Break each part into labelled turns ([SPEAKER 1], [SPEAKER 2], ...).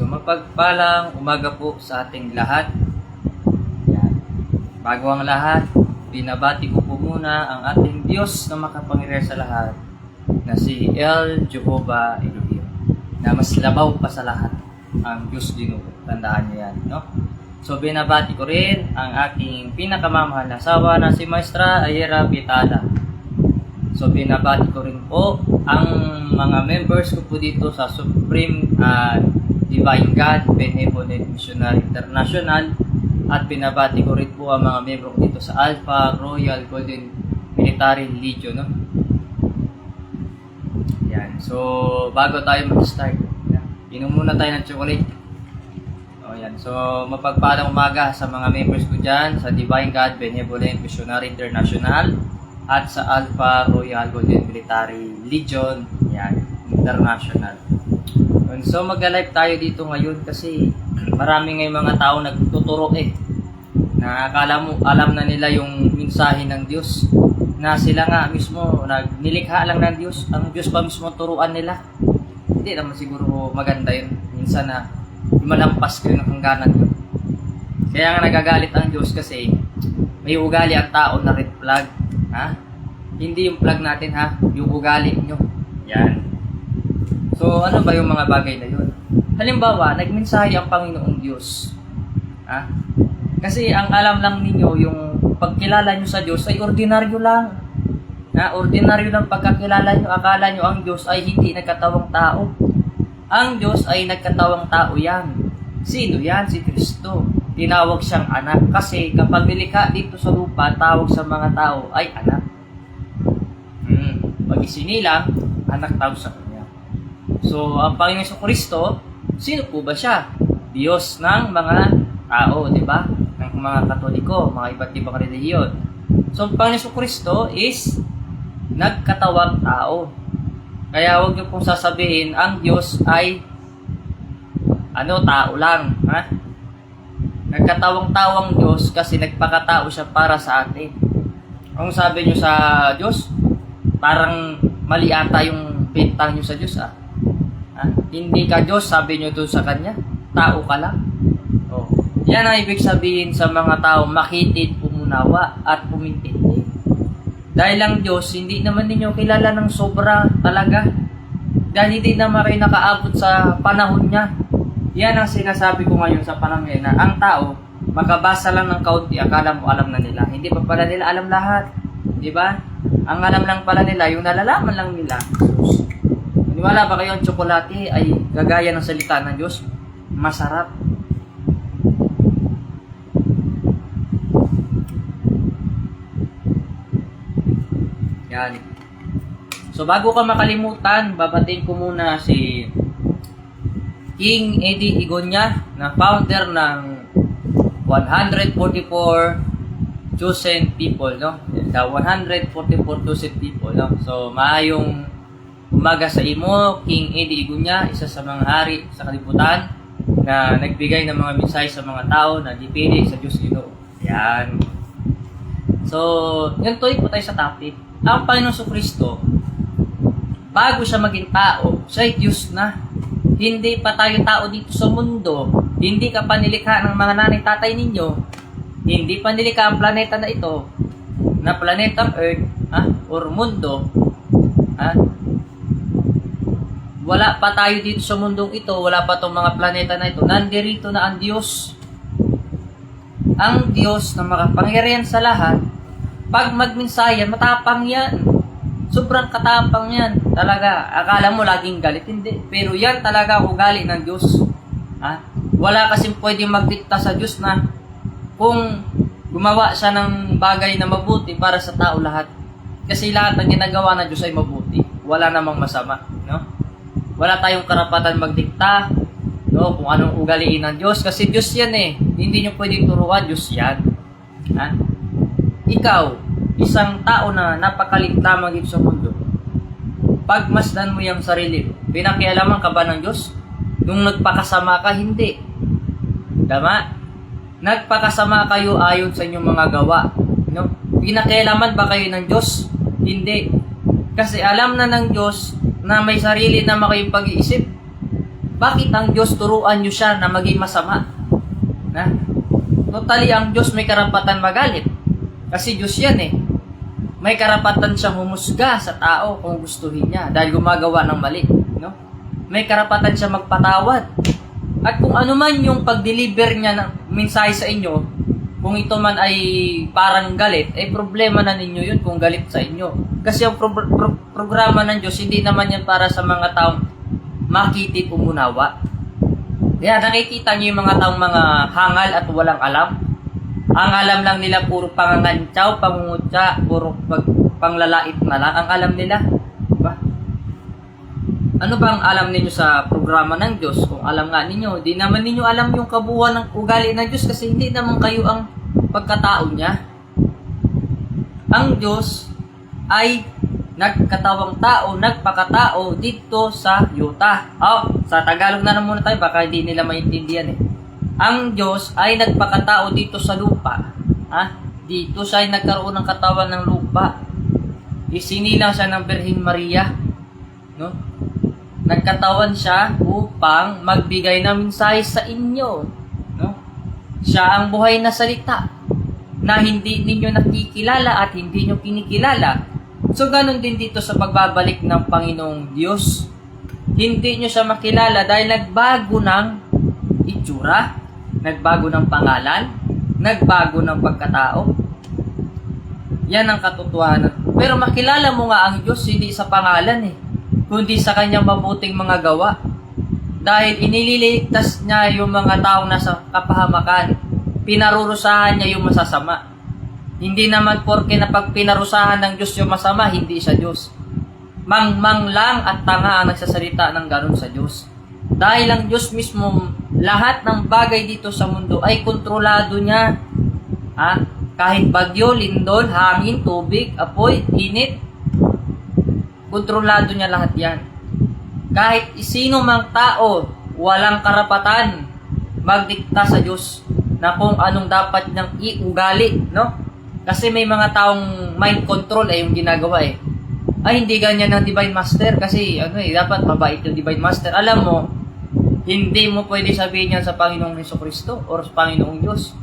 [SPEAKER 1] So mapagpalang umaga po sa ating lahat. Yan. Bago ang lahat, binabati ko po muna ang ating Diyos na makapangyarihan sa lahat, na si El Jehovah Elohim, na mas labaw pa sa lahat ang Diyos Ginoo. Tandaan niyo yan, no? So binabati ko rin ang aking pinakamamahal na asawa na si Maestra Ayera Pitala. So binabati ko rin po ang mga members ko po dito sa Supreme Divine God Benevolent Missionary International, at binabati ko rin po ang mga membro ko dito sa Alpha Royal Golden Military Legion, no? Yan. So bago tayo mag-start, inom muna tayo ng chocolate. Yan. So, mapagpalang umaga sa mga members ko dyan sa Divine God Benevolent Missionary International at sa Alpha Royal Golden Military Legion, yan, International. So, mag-live tayo dito ngayon kasi marami ngayong mga tao nagtuturo na akala mo alam na nila yung mensahe ng Diyos, na sila nga mismo nilikha lang ng Diyos, ang Diyos pa mismo turuan nila. Hindi naman siguro maganda yun. Minsan na malampas ko yung hangganan yun. Kaya nga nagagalit ang Diyos kasi may ugali ang tao na red flag. Ha? Hindi yung flag natin, ha? Yung ugali nyo. Yan. So ano ba yung mga bagay na yun? Halimbawa, nagmensahe ang Panginoong Diyos. Ha? Kasi ang alam lang ninyo, yung pagkilala nyo sa Diyos ay ordinaryo lang. Na ordinaryo lang pagkakilala nyo. Akala nyo ang Diyos ay hindi nagkatawang tao. Ang Diyos ay nagkatawang tao yan. Sino yan? Si Kristo. Tinawag siyang anak kasi kapag nilikha dito sa lupa, tawag sa mga tao ay anak. Pag isinilang, anak tawag sa kanya. So, ang Panginoon Kristo, sino po ba siya? Diyos ng mga tao, di ba? Ng mga Katoliko, mga iba't ibang relihiyon. So, ang Panginoon Kristo is nagkatawang tao. Kaya huwag niyo pong sasabihin ang Diyos ay tao lang, ha? Nagkatawang-tawang Diyos kasi nagpakatao siya para sa atin. Kung sabi niyo sa Diyos, parang mali ata yung bintang niyo sa Diyos, ha? Hindi ka Diyos, sabi niyo doon sa Kanya, tao ka lang. Oh. Yan ang ibig sabihin sa mga tao, makitid, umunawa, at umintindi. Dahil ang Diyos, hindi naman ninyo kilala ng sobra talaga. Dahil hindi naman kayo nakaabot sa panahon niya. Yan ang sinasabi ko ngayon sa panahon ngayon, na ang tao, makabasa lang ng kaunti, akala mo alam na nila. Hindi pa pala nila alam lahat. Diba? Ang alam lang pala nila, yung nalalaman lang nila. Wala ba kayo ang tsokolate ay gagaya ng salita ng Diyos? Masarap. Yan. So bago ka makalimutan, babatiin ko muna si King Eddie Igonya, na founder ng 144 Chosen People, no? The 144 Chosen People, no? So maayong umaga sa imo, King Eddie Igonya, isa sa mga hari sa kalibutan na nagbigay ng mga mensahe sa mga tao na dipili sa Diyos Ginoo. Yan. So, yan, tuloy po tayo sa topic. Ang Panginoon Kristo, bago siya maging tao, siya ay Diyos na. Hindi pa tayo tao dito sa mundo. Hindi ka pa nilikha ng mga nanay tatay ninyo. Hindi pa nilikha ang planeta na ito, na planetang Earth, or mundo. Wala pa tayo dito sa mundong ito, wala pa itong mga planeta na ito. Nandirito na ang Diyos. Ang Diyos na makapangyarihan sa lahat. Pag magmensahe, matapang yan. Sobrang katapang yan. Talaga, akala mo laging galit. Hindi. Pero yan talaga ugali ng Diyos. Wala kasing pwedeng magdikta sa Diyos na kung gumawa siya ng bagay na mabuti para sa tao lahat. Kasi lahat ng ginagawa ng Diyos ay mabuti. Wala namang masama. No? Wala tayong karapatan magdikta, no, kung anong ugaliin ng Diyos. Kasi Diyos yan Hindi nyo pwedeng turuan, Diyos yan. Ikaw, isang tao na napakalit lamang dito sa mundo, pagmasdan mo yung sarili, pinakialaman ka ba ng Diyos? Nung nagpakasama ka, hindi. Tama? Nagpakasama kayo ayon sa inyong mga gawa. No? Pinakialaman ba kayo ng Diyos? Hindi. Kasi alam na ng Diyos na may sarili naman kayong pag-iisip. Bakit ang Diyos turuan nyo siya na maging masama? Na? Totally, ang Diyos may karapatan magalit. Kasi Diyos yan eh. May karapatan siyang humusga sa tao kung gustuhin niya dahil gumagawa ng mali. No? May karapatan siya magpatawad. At kung ano man yung pag-deliver niya ng mensahe sa inyo, kung ito man ay parang galit, problema na ninyo yun kung galit sa inyo. Kasi ang programa ng Diyos, hindi naman yan para sa mga taong makitid umunawa. Kaya nakikita niyo yung mga taong mga hangal at walang alam. Ang alam lang nila puro pangangantsaw, pangungutya, puro panglalait na lang. Ang alam nila, diba? Ano ba ang alam ninyo sa programa ng Diyos? Kung alam nga ninyo, di naman ninyo alam yung kabuuan ng ugali ng Diyos kasi hindi naman kayo ang pagkatao niya. Ang Diyos ay nagkatawang tao, nagpakatao dito sa yuta. Sa Tagalog na muna tayo, baka hindi nila maintindihan eh. Ang Diyos ay nagpakatao dito sa lupa. Dito siya ay nagkaroon ng katawan ng lupa. Isinilang siya ng Birhen Maria. No? Nagkatawan siya upang magbigay ng mensahe sa inyo. No? Siya ang buhay na salita na hindi ninyo nakikilala at hindi nyo kinikilala. So, ganun din dito sa pagbabalik ng Panginoong Diyos. Hindi nyo siya makilala dahil nagbago ng itsura, nagbago ng pangalan, nagbago ng pagkatao. Yan ang katotohanan. Pero makilala mo nga ang Diyos hindi sa pangalan kundi sa kanyang mabuting mga gawa. Dahil inililigtas niya yung mga taong nasa kapahamakan. Pinarurusahan niya yung masasama. Hindi naman porke na pag pinarusahan ng Diyos yung masama, hindi siya Diyos. Mangmang lang at tanga ang nagsasalita ng ganun sa Diyos. Dahil ang Diyos mismo, lahat ng bagay dito sa mundo ay kontrolado niya. Kahit bagyo, lindol, hangin, tubig, apoy, init, kontrolado niya lahat yan. Kahit sino mang tao, walang karapatan magdikta sa Diyos na kung anong dapat niyang iugali, no? Kasi may mga taong mind control yung ginagawa Ay, hindi ganyan ng Divine Master kasi dapat mabait yung Divine Master. Alam mo, hindi mo pwede sabihin yan sa Panginoong Jesucristo or sa Panginoong Diyos.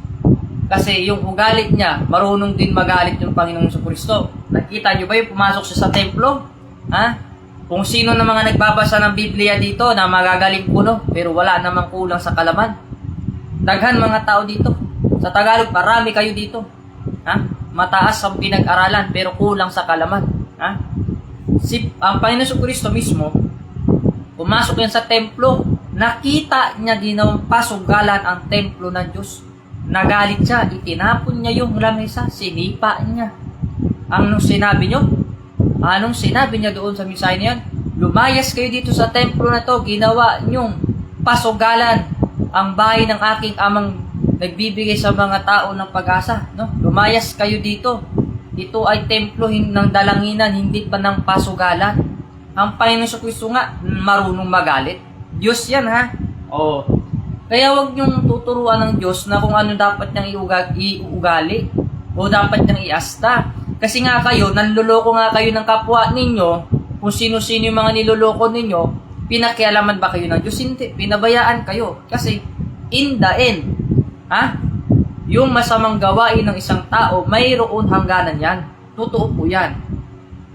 [SPEAKER 1] Kasi yung ugalit niya, marunong din magalit yung Panginoong Jesucristo. Nakita niyo ba yung pumasok siya sa templo? Kung sino na mga nagbabasa ng Biblia dito na magagaling puno, pero wala namang kulang sa kalaman. Daghan mga tao dito. Sa Tagalog, marami kayo dito. Mataas ang pinag-aralan pero kulang sa kalaman. Ang Panginoon Jesucristo mismo, pumasok yan sa templo, nakita niya ginawang pasugalan ang templo ng Diyos. Nagalit siya, itinapon niya yung lamesa, sinipa niya. Anong sinabi niyo? Anong sinabi niya doon sa mensahe niyan? Lumayas kayo dito sa templo na to, ginawa niyong pasugalan ang bahay ng aking amang nagbibigay sa mga tao ng pag-asa. No? Lumayas kayo dito. Ito ay templo ng dalanginan, hindi pa ng pasugalan. Ang Panginoon Jesucristo nga, marunong magalit. Diyos yan Kaya wag niyong tuturuan ng Diyos na kung ano dapat niyang iugali o dapat niyang iasta. Kasi nga kayo, nanluloko nga kayo ng kapwa ninyo, kung sino-sino yung mga niloloko ninyo, pinakialaman ba kayo ng Diyos? Hindi, pinabayaan kayo. Kasi in the end, yung masamang gawain ng isang tao, mayroon hangganan yan. Totoo po yan.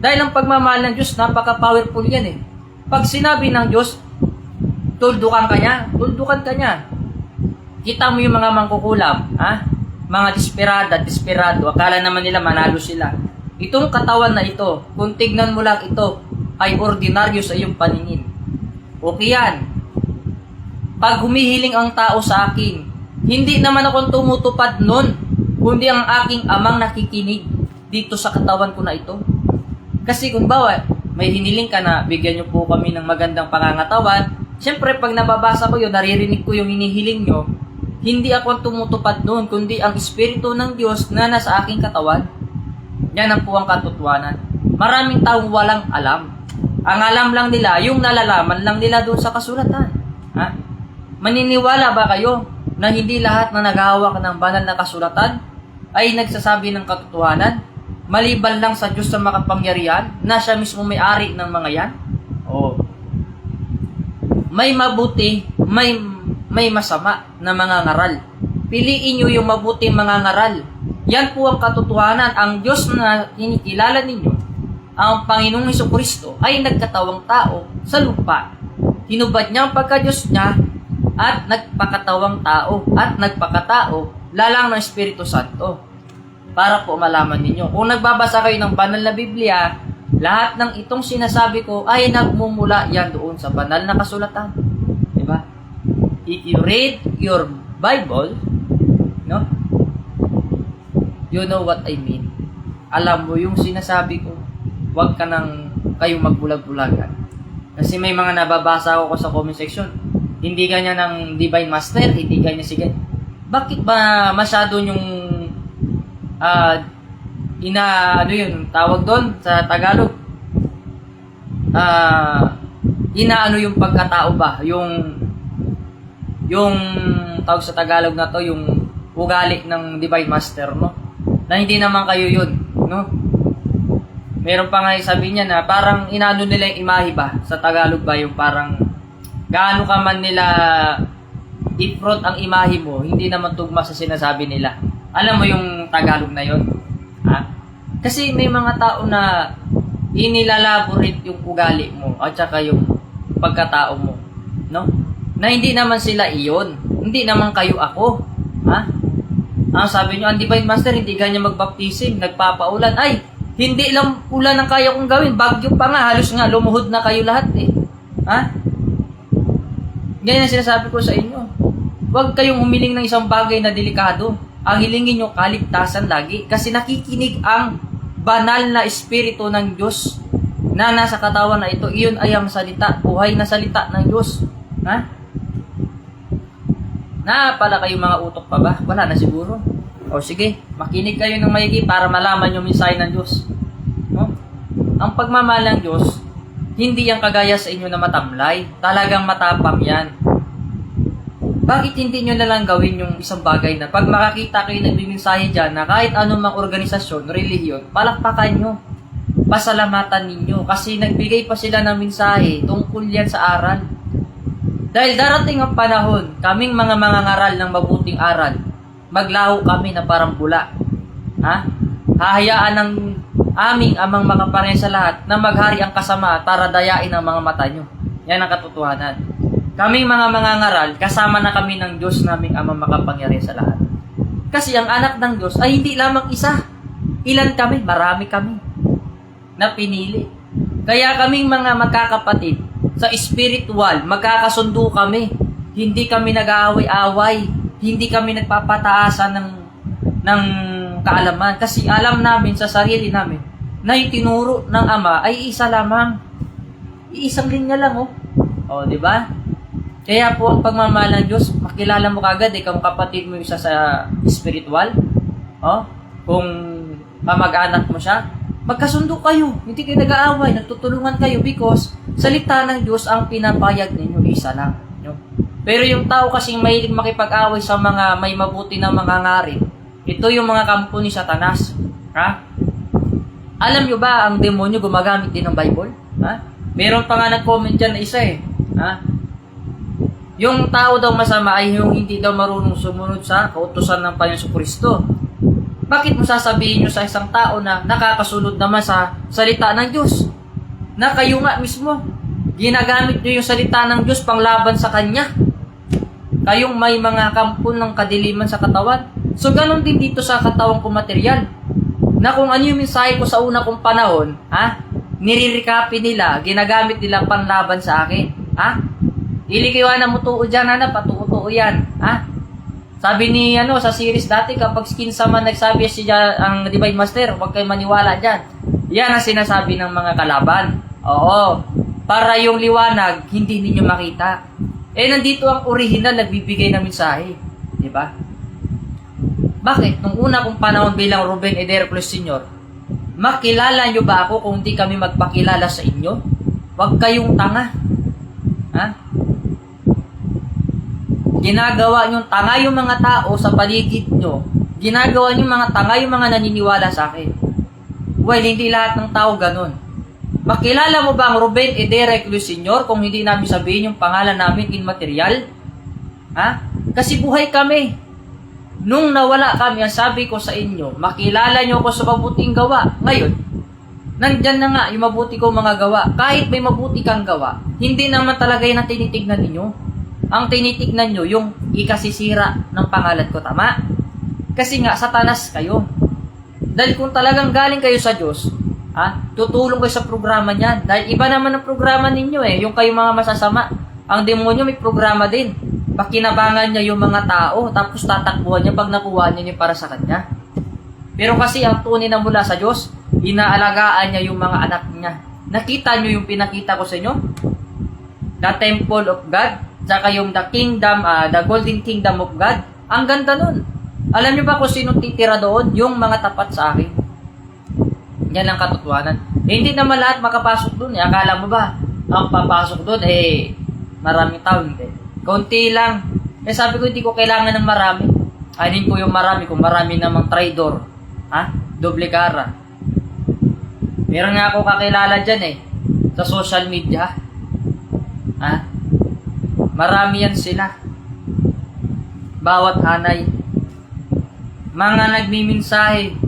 [SPEAKER 1] Dahil ang pagmamahal ng Diyos, napaka-powerful yan Pag sinabi ng Diyos, tuldukan ka niya. Kita mo yung mga mangkukulam, mga desperado. Akala naman nila manalo sila. Itong katawan na ito, kung tignan mo lang ito, ay ordinaryo sa iyong paningin. Okay yan. Pag humihiling ang tao sa akin, hindi naman akong tumutupad nun, kundi ang aking amang nakikinig dito sa katawan ko na ito. Kasi kung bawa, may hiniling ka na bigyan niyo po kami ng magandang pangangatawan, siyempre pag nababasa ko yun, naririnig ko yung hinihiling nyo, hindi ako ang tumutupad nun, kundi ang Espiritu ng Diyos na nasa aking katawan. Yan ang po ang katotohanan. Maraming taong walang alam. Ang alam lang nila, yung nalalaman lang nila doon sa kasulatan. Maniniwala ba kayo na hindi lahat na naghahawak ng banal na kasulatan ay nagsasabi ng katotohanan? Maliban lang sa Diyos sa makapangyarihan na siya mismo may-ari ng mga yan? may mabuti, may masama na mga ngaral. Piliin nyo yung mabuting mga ngaral. Yan po ang katotohanan. Ang Diyos na kinikilala ninyo, ang Panginoong Hesukristo, ay nagkatawang tao sa lupa. Hinubad niya ang pagka-Diyos niya at nagpakatawang tao at nagpakatao lalang ng Espiritu Santo. Para po malaman ninyo. Kung nagbabasa kayo ng banal na Biblia, lahat ng itong sinasabi ko ay nagmumula yan doon sa banal na kasulatan. Diba? If you read your Bible, no? You know what I mean. Alam mo yung sinasabi ko. Huwag ka nang kayong magbulag-bulagan. Kasi may mga nababasa ako sa comment section. Hindi ganyan ng Divine Master, hindi ganyan sige. Bakit ba masyado yung ano yun, tawag doon sa Tagalog? Inaano yung pagkatao ba? Yung tawag sa Tagalog na to, yung ugali ng Divine Master, no? Na hindi naman kayo yun, no? Meron pa nga sabi niya na parang inaano nila yung imahe ba? Sa Tagalog ba yung parang gaano ka man nila i-front ang imahe mo, hindi naman tugma sa sinasabi nila. Alam mo yung Tagalog na yun? Ha? Kasi may mga tao na inilalaborate yung ugali mo at saka yung pagkatao mo, no? Na hindi naman sila iyon. Hindi naman kayo ako. Ha? Ang sabi nyo, ang Divine Master, hindi ganyan magbaptism, nagpapaulan. Ay, hindi lang ulan ang kaya kong gawin. Bagyo pa nga, halos nga, lumuhod na kayo lahat eh. Ha? Ganyan ang sinasabi ko sa inyo. Huwag kayong humiling ng isang bagay na delikado. Ang hilingin nyo, kaligtasan lagi. Kasi nakikinig ang banal na espiritu ng Diyos na nasa katawan na ito. Iyon ay ang salita, buhay na salita ng Diyos. Ha? Na pala kayo mga utok pa ba? Wala na siguro. O sige, makinig kayo ng maigi para malaman yung mensahe ng Diyos. No? Ang pagmamahal ng Diyos, hindi yan kagaya sa inyo na matamlay. Talagang matapang yan. Bakit hindi nyo na lang gawin yung isang bagay na pag makakita kayo nagbimensahe dyan na kahit anumang organisasyon, relihiyon, palakpakan nyo. Pasalamatan ninyo kasi nagbigay pa sila ng mensahe tungkol yan sa aral. Dahil darating ang panahon, kaming mga ngaral ng mabuting aral, maglaho kami na parang bula. Ha? Hahayaan ng aming amang makapareha sa lahat na maghari ang kasama para dayain ang mga mata nyo. Yan ang katotohanan. Kaming mga ngaral, kasama na kami ng Diyos naming amang makapangyarihan sa lahat. Kasi ang anak ng Diyos ay hindi lamang isa. Ilan kami? Marami kami na pinili. Kaya kaming mga magkakapatid, sa spiritual, magkakasundo kami. Hindi kami nag-aaway-away. Hindi kami nagpapataasan ng kaalaman. Kasi alam namin sa sarili namin na yung tinuro ng Ama ay isa lamang. Iisang linya lang, oh. O, di ba? Kaya po ang pagmamahal ng Diyos, makilala mo kagad, kung kapatid mo isa sa spiritual. Oh, kung kamag-anak mo siya, magkasundo kayo. Hindi kayo nag-aaway, nagtutulungan kayo because salita ng Diyos ang pinapayag ninyo, isa lang. No? Pero yung tao kasing mahilig makipag-away sa mga may mabuti na mga ngarin, ito yung mga kampo ni Satanas. Ha? Alam nyo ba, ang demonyo gumagamit din ng Bible? Ha? Meron pa nga nag-comment dyan na isa eh. Ha? Yung tao daw masama ay yung hindi daw marunong sumunod sa kautusan ng Panginoong Jesucristo. Bakit mo sasabihin nyo sa isang tao na nakakasunod naman sa salita ng Diyos? Na kayo nga mismo, ginagamit nyo yung salita ng Diyos panglaban sa Kanya. Kayong may mga kampo ng kadiliman sa katawan. So, ganun din dito sa katawang ko material. Na kung ano yung mensahe ko sa una kong panahon, ha? Niririkapi nila, ginagamit nila panlaban sa akin. Ha? Ilikiwanan mo tuo dyan, patuo yan. Ha? Sabi ni, sa series dati, kapag skinsa man nagsabi siya ang Divine Master, huwag kayo maniwala dyan. Yan ang sinasabi ng mga kalaban. Oo. Para yung liwanag, hindi ninyo makita. Nandito ang original nagbibigay ng mensahe. Diba? Bakit? Nung una kong panahon bilang Ruben Eder Plus Senior, makilala nyo ba ako kung hindi kami magpakilala sa inyo? Huwag kayong tanga. Ha? Ginagawa nyo tanga yung mga tao sa paligid nyo. Ginagawa nyo mga tanga yung mga naniniwala sa akin. Well, hindi lahat ng tao ganun. Makilala mo ba ang Ruben Edera Eclus Sr. kung hindi namin sabihin yung pangalan namin in material? Ha? Kasi buhay kami. Nung nawala kami, ang sabi ko sa inyo, makilala nyo ako sa mabuting gawa. Ngayon, nandyan na nga yung mabuti kong mga gawa. Kahit may mabuti kang gawa, hindi naman talaga yan ang tinitignan ninyo. Ang tinitignan nyo, yung ikasisira ng pangalan ko, tama? Kasi nga, satanas kayo. Dahil kung talagang galing kayo sa Diyos, tutulong kayo sa programa niyan. Dahil iba naman ang programa ninyo yung kayo mga masasama. Ang demonyo may programa din. Pakinabangan niya yung mga tao, tapos tatakbuhan niya pag nakuha niya para sa kanya. Pero kasi ang tunay na mula sa Diyos, inaalagaan niya yung mga anak niya. Nakita niyo yung pinakita ko sa inyo? The Temple of God, saka yung the Kingdom, the Golden Kingdom of God. Ang ganda nun. Alam niyo ba kung sino titira doon? Yung mga tapat sa akin. Yan ang katotohanan. Hindi naman lahat makapasok doon. Akala mo ba, ang papasok doon, maraming tao, hindi. Kaunti lang. Sabi ko, hindi ko kailangan ng marami. Kainin ko yung marami kung marami namang traidor. Doble cara. Meron nga ako kakilala dyan sa social media. Marami yan sila. Bawat hanay. Mga nagmiminsahe.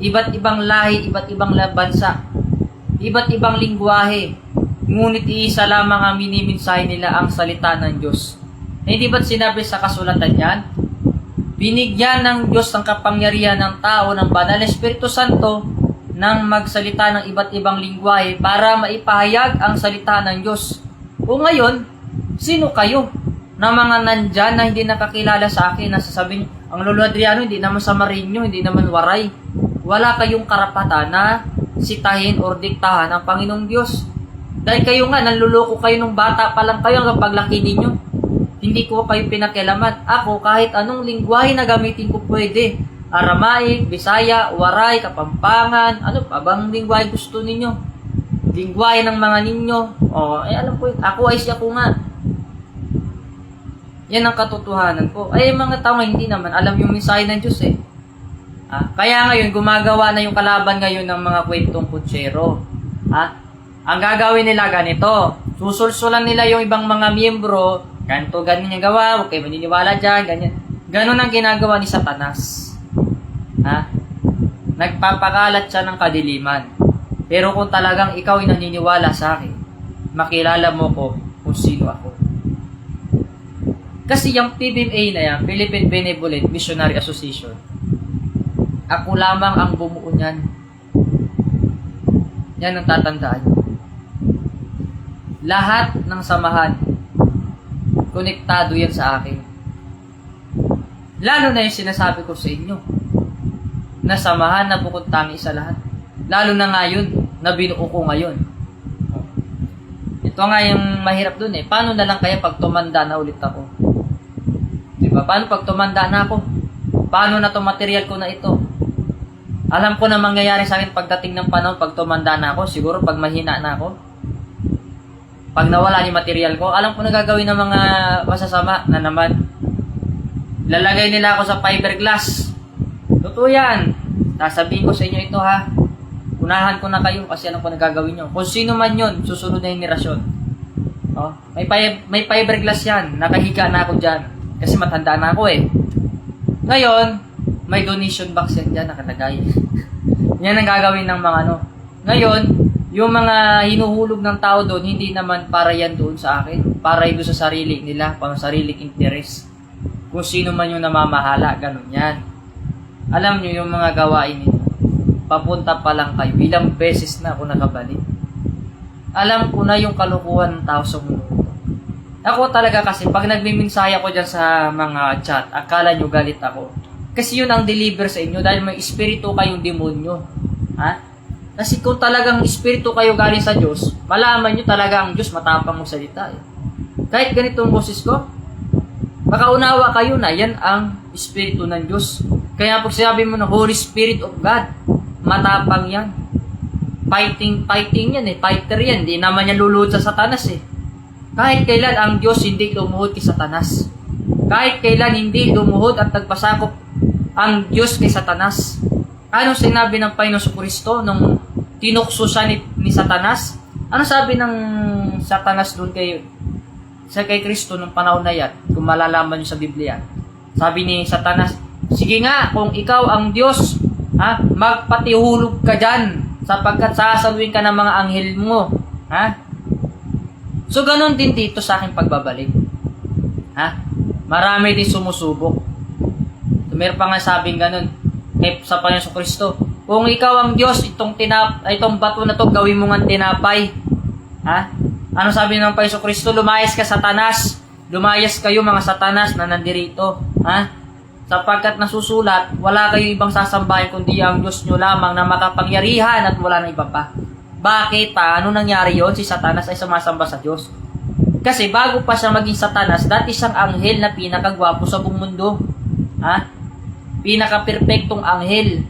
[SPEAKER 1] Iba't ibang lahi, iba't ibang bansa. Iba't ibang lingwahe. Ngunit iisa lamang ang miniminsahe nila ang salita ng Diyos. Hindi ba't sinabi sa kasulatan yan? Binigyan ng Diyos ang kapangyarihan ng tao ng Banal na Espiritu Santo nang magsalita ng iba't ibang lingwahe para maipahayag ang salita ng Diyos. O ngayon, sino kayo na mga nandyan na hindi nakakilala sa akin na sasabihin, ang Lolo Adriano hindi naman Samarinyo, hindi naman Waray. Wala kayong karapatan na sitahin o diktahan ang Panginoong Diyos. Dahil kayo nga, nanluloko kayo nung bata pa lang kayo hanggang paglaki ninyo. Hindi ko kayo pinakialaman. Ako, kahit anong lingwahe na gamitin ko pwede. Aramaic, Bisaya, Waray, Kapampangan, ano pa bang lingwahe gusto ninyo? Lingwahe ng mga ninyo. Alam ko, ako ay siya ko nga. Yan ang katotohanan ko. Mga tao hindi naman alam yung mensahe ng Diyos Kaya ngayon, gumagawa na yung kalaban ngayon ng mga kwentong kutsero. Ang gagawin nila ganito, susulsulan nila yung ibang mga miyembro, ganito, ganyan yung gawa, huwag kayo maniniwala dyan, ganyan. Ganon ang ginagawa ni Satanas. Nagpapakalat siya ng kadiliman. Pero kung talagang ikaw ay naniniwala sa akin, makilala mo ko kung sino ako. Kasi yung PBMA na yan, Philippine Benevolent Missionary Association, ako lamang ang bumuo niyan. Yan ang tatandaan. Lahat ng samahan, konektado yan sa akin. Lalo na yung sinasabi ko sa inyo, na samahan na bukod tangi sa lahat. Lalo na ngayon, na binuo ko ngayon. Ito nga yung mahirap dun Paano na lang kaya pag tumanda na ulit ako? Diba? Paano pag tumanda na ako? Paano na itong material ko na ito? Alam ko na mangyayari sa akin pagdating ng panahon pag tumanda na ako. Siguro pag mahina na ako. Pag nawala yung material ko, alam ko na gagawin ng mga masasama na naman. Lalagay nila ako sa fiberglass. Totoo yan. Sasabihin ko sa inyo ito Unahan ko na kayo kasi alam ko na gagawin nyo. Kung sino man yun, susunod na henerasyon. May fiberglass yan. Nakahiga na ako dyan. Kasi matanda na ako Ngayon, may donation box yan dyan nakalagay. Yan ang gagawin ng mga Ngayon, yung mga hinuhulog ng tao doon, hindi naman para yan doon sa akin. Para yun doon sa sarili nila, pang sariling interes. Kung sino man yung namamahala, ganun yan. Alam nyo yung mga gawain ninyo. Papunta pa lang kayo. Ilang beses na ako nakabalik. Alam ko na yung kalukuhan ng tao sa mundo. Ako talaga kasi, pag nagmiminsaya ko dyan sa mga chat, akala nyo galit ako. Kasi yun ang deliver sa inyo dahil may espiritu kayong demonyo. Kasi kung talagang espiritu kayo galing sa Diyos, malaman nyo talaga ang Diyos matapang magsalita. Kahit ganitong boses ko, makaunawa kayo na yan ang espiritu ng Diyos. Kaya pag sinabi mo na Holy Spirit of God, matapang yan. Fighting yan Fighter yan. Hindi naman yan luluhod sa Satanas Kahit kailan ang Diyos hindi lumuhod kay Satanas. Kahit kailan hindi lumuhod at nagpasakop ang Diyos kay Satanas. Anong sinabi ng Panginoon Kristo nung tinukso siya ni Satanas. Ano sabi ng Satanas doon kay Kristo nung panahon na yan? Kung malalaman nyo sa Biblia. Sabi ni Satanas, sige nga, kung ikaw ang Diyos, magpatihulog ka dyan, sapagkat sasaluin ka ng mga anghel mo. So, ganun din dito sa aking pagbabalik. Marami din sumusubok. So, meron pa nga sabing ganun sa Panginoon Kristo. Kung ikaw ang Diyos, itong bato na to, gawin mo nga tinapay. Ano sabi ng Panginoon Kristo? Lumayas ka, Satanas. Lumayas kayo, mga Satanas na nandirito. Sapagkat nasusulat, wala kayo ibang sasambahin kundi ang Diyos nyo lamang na makapangyarihan at wala na iba pa. Bakit? Paano nangyari yon? Si Satanas ay sumasamba sa Diyos. Kasi bago pa siya maging Satanas, dati siyang anghel na pinakagwapo sa buong mundo. Pinaka-perfectong anghel.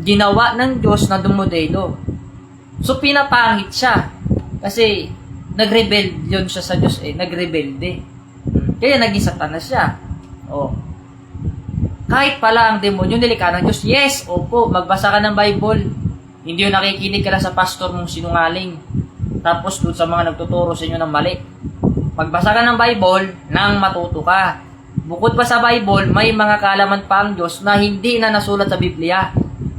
[SPEAKER 1] Ginawa ng Diyos na dumodelo. So, pinapangit siya. Kasi, nag-rebellion siya sa Diyos nag-rebelde. Kaya naging Satanas siya. Kahit pala ang demonyo nilika ng Diyos, yes, opo, magbasa ka ng Bible. Hindi yung nakikinig ka lang sa pastor mong sinungaling. Tapos doon sa mga nagtuturo sa inyo ng mali. Magbasa ka ng Bible nang matuto ka. Bukod pa sa Bible, may mga kaalaman pa ang Diyos na hindi na nasulat sa Biblia.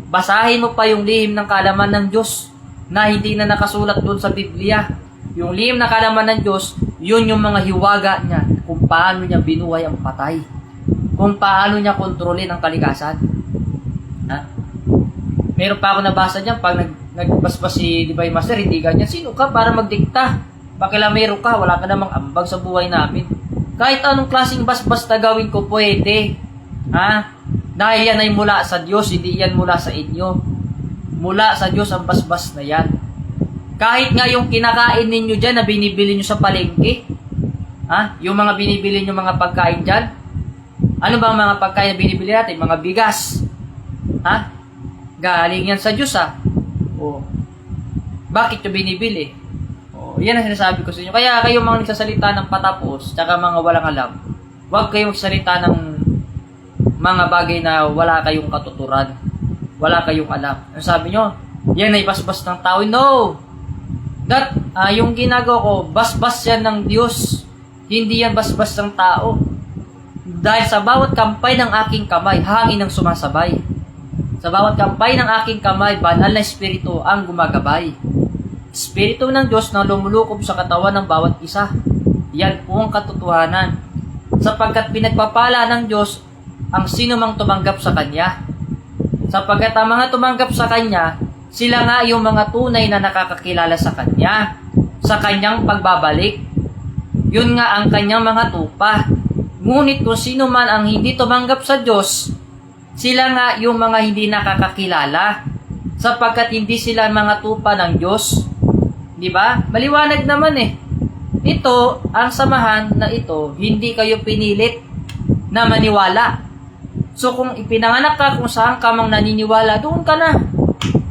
[SPEAKER 1] Basahin mo pa yung lihim ng kaalaman ng Diyos na hindi na nakasulat doon sa Biblia. Yung lihim na kaalaman ng Diyos, yun yung mga hiwaga niya kung paano niya binuhay ang patay. Kung paano niya kontrolin ang kalikasan. Meron pa ako nabasa dyan, pag nagbasbas si Divine Master, hindi ganyan. Sino ka para magdikta? Pakilamero ka, wala ka namang ambag sa buhay namin. Kahit anong klaseng basbas na gawin ko, pwede. Dahil yan ay mula sa Diyos, hindi yan mula sa inyo. Mula sa Diyos ang basbas na yan. Kahit nga yung kinakain ninyo dyan na binibili nyo sa palengke, yung mga binibili nyo mga pagkain dyan, ano ba ang mga pagkain na binibili natin? Mga bigas. Galing yan sa Diyos Bakit nyo binibili? Yan ang sinasabi ko sa inyo. Kaya kayo mga nagsasalita ng patapos, tsaka mga walang alam, huwag kayong magsalita ng mga bagay na wala kayong katuturan. Wala kayong alam. Ano sabi nyo? Yan ay basbas ng tao. No! Yung ginagawa ko, basbas yan ng Diyos. Hindi yan basbas ng tao. Dahil sa bawat kampay ng aking kamay, hangin ang sumasabay. Sa bawat kampay ng aking kamay, banal na espiritu ang gumagabay. Espiritu ng Diyos na lumulukob sa katawan ng bawat isa. Yan po ang katotohanan. Sapagkat pinagpapala ng Diyos ang sino mang tumanggap sa Kanya. Sapagkat ang mga tumanggap sa Kanya, sila nga yung mga tunay na nakakakilala sa Kanya, sa Kanyang pagbabalik. Yun nga ang Kanyang mga tupa. Ngunit kung sino man ang hindi tumanggap sa Diyos, sila nga yung mga hindi nakakakilala, sapagkat hindi sila mga tupa ng Diyos. Diba? Maliwanag naman Ito, ang samahan na ito, hindi kayo pinilit na maniwala. So kung ipinanganak ka kung saan ka mang naniniwala, doon ka na.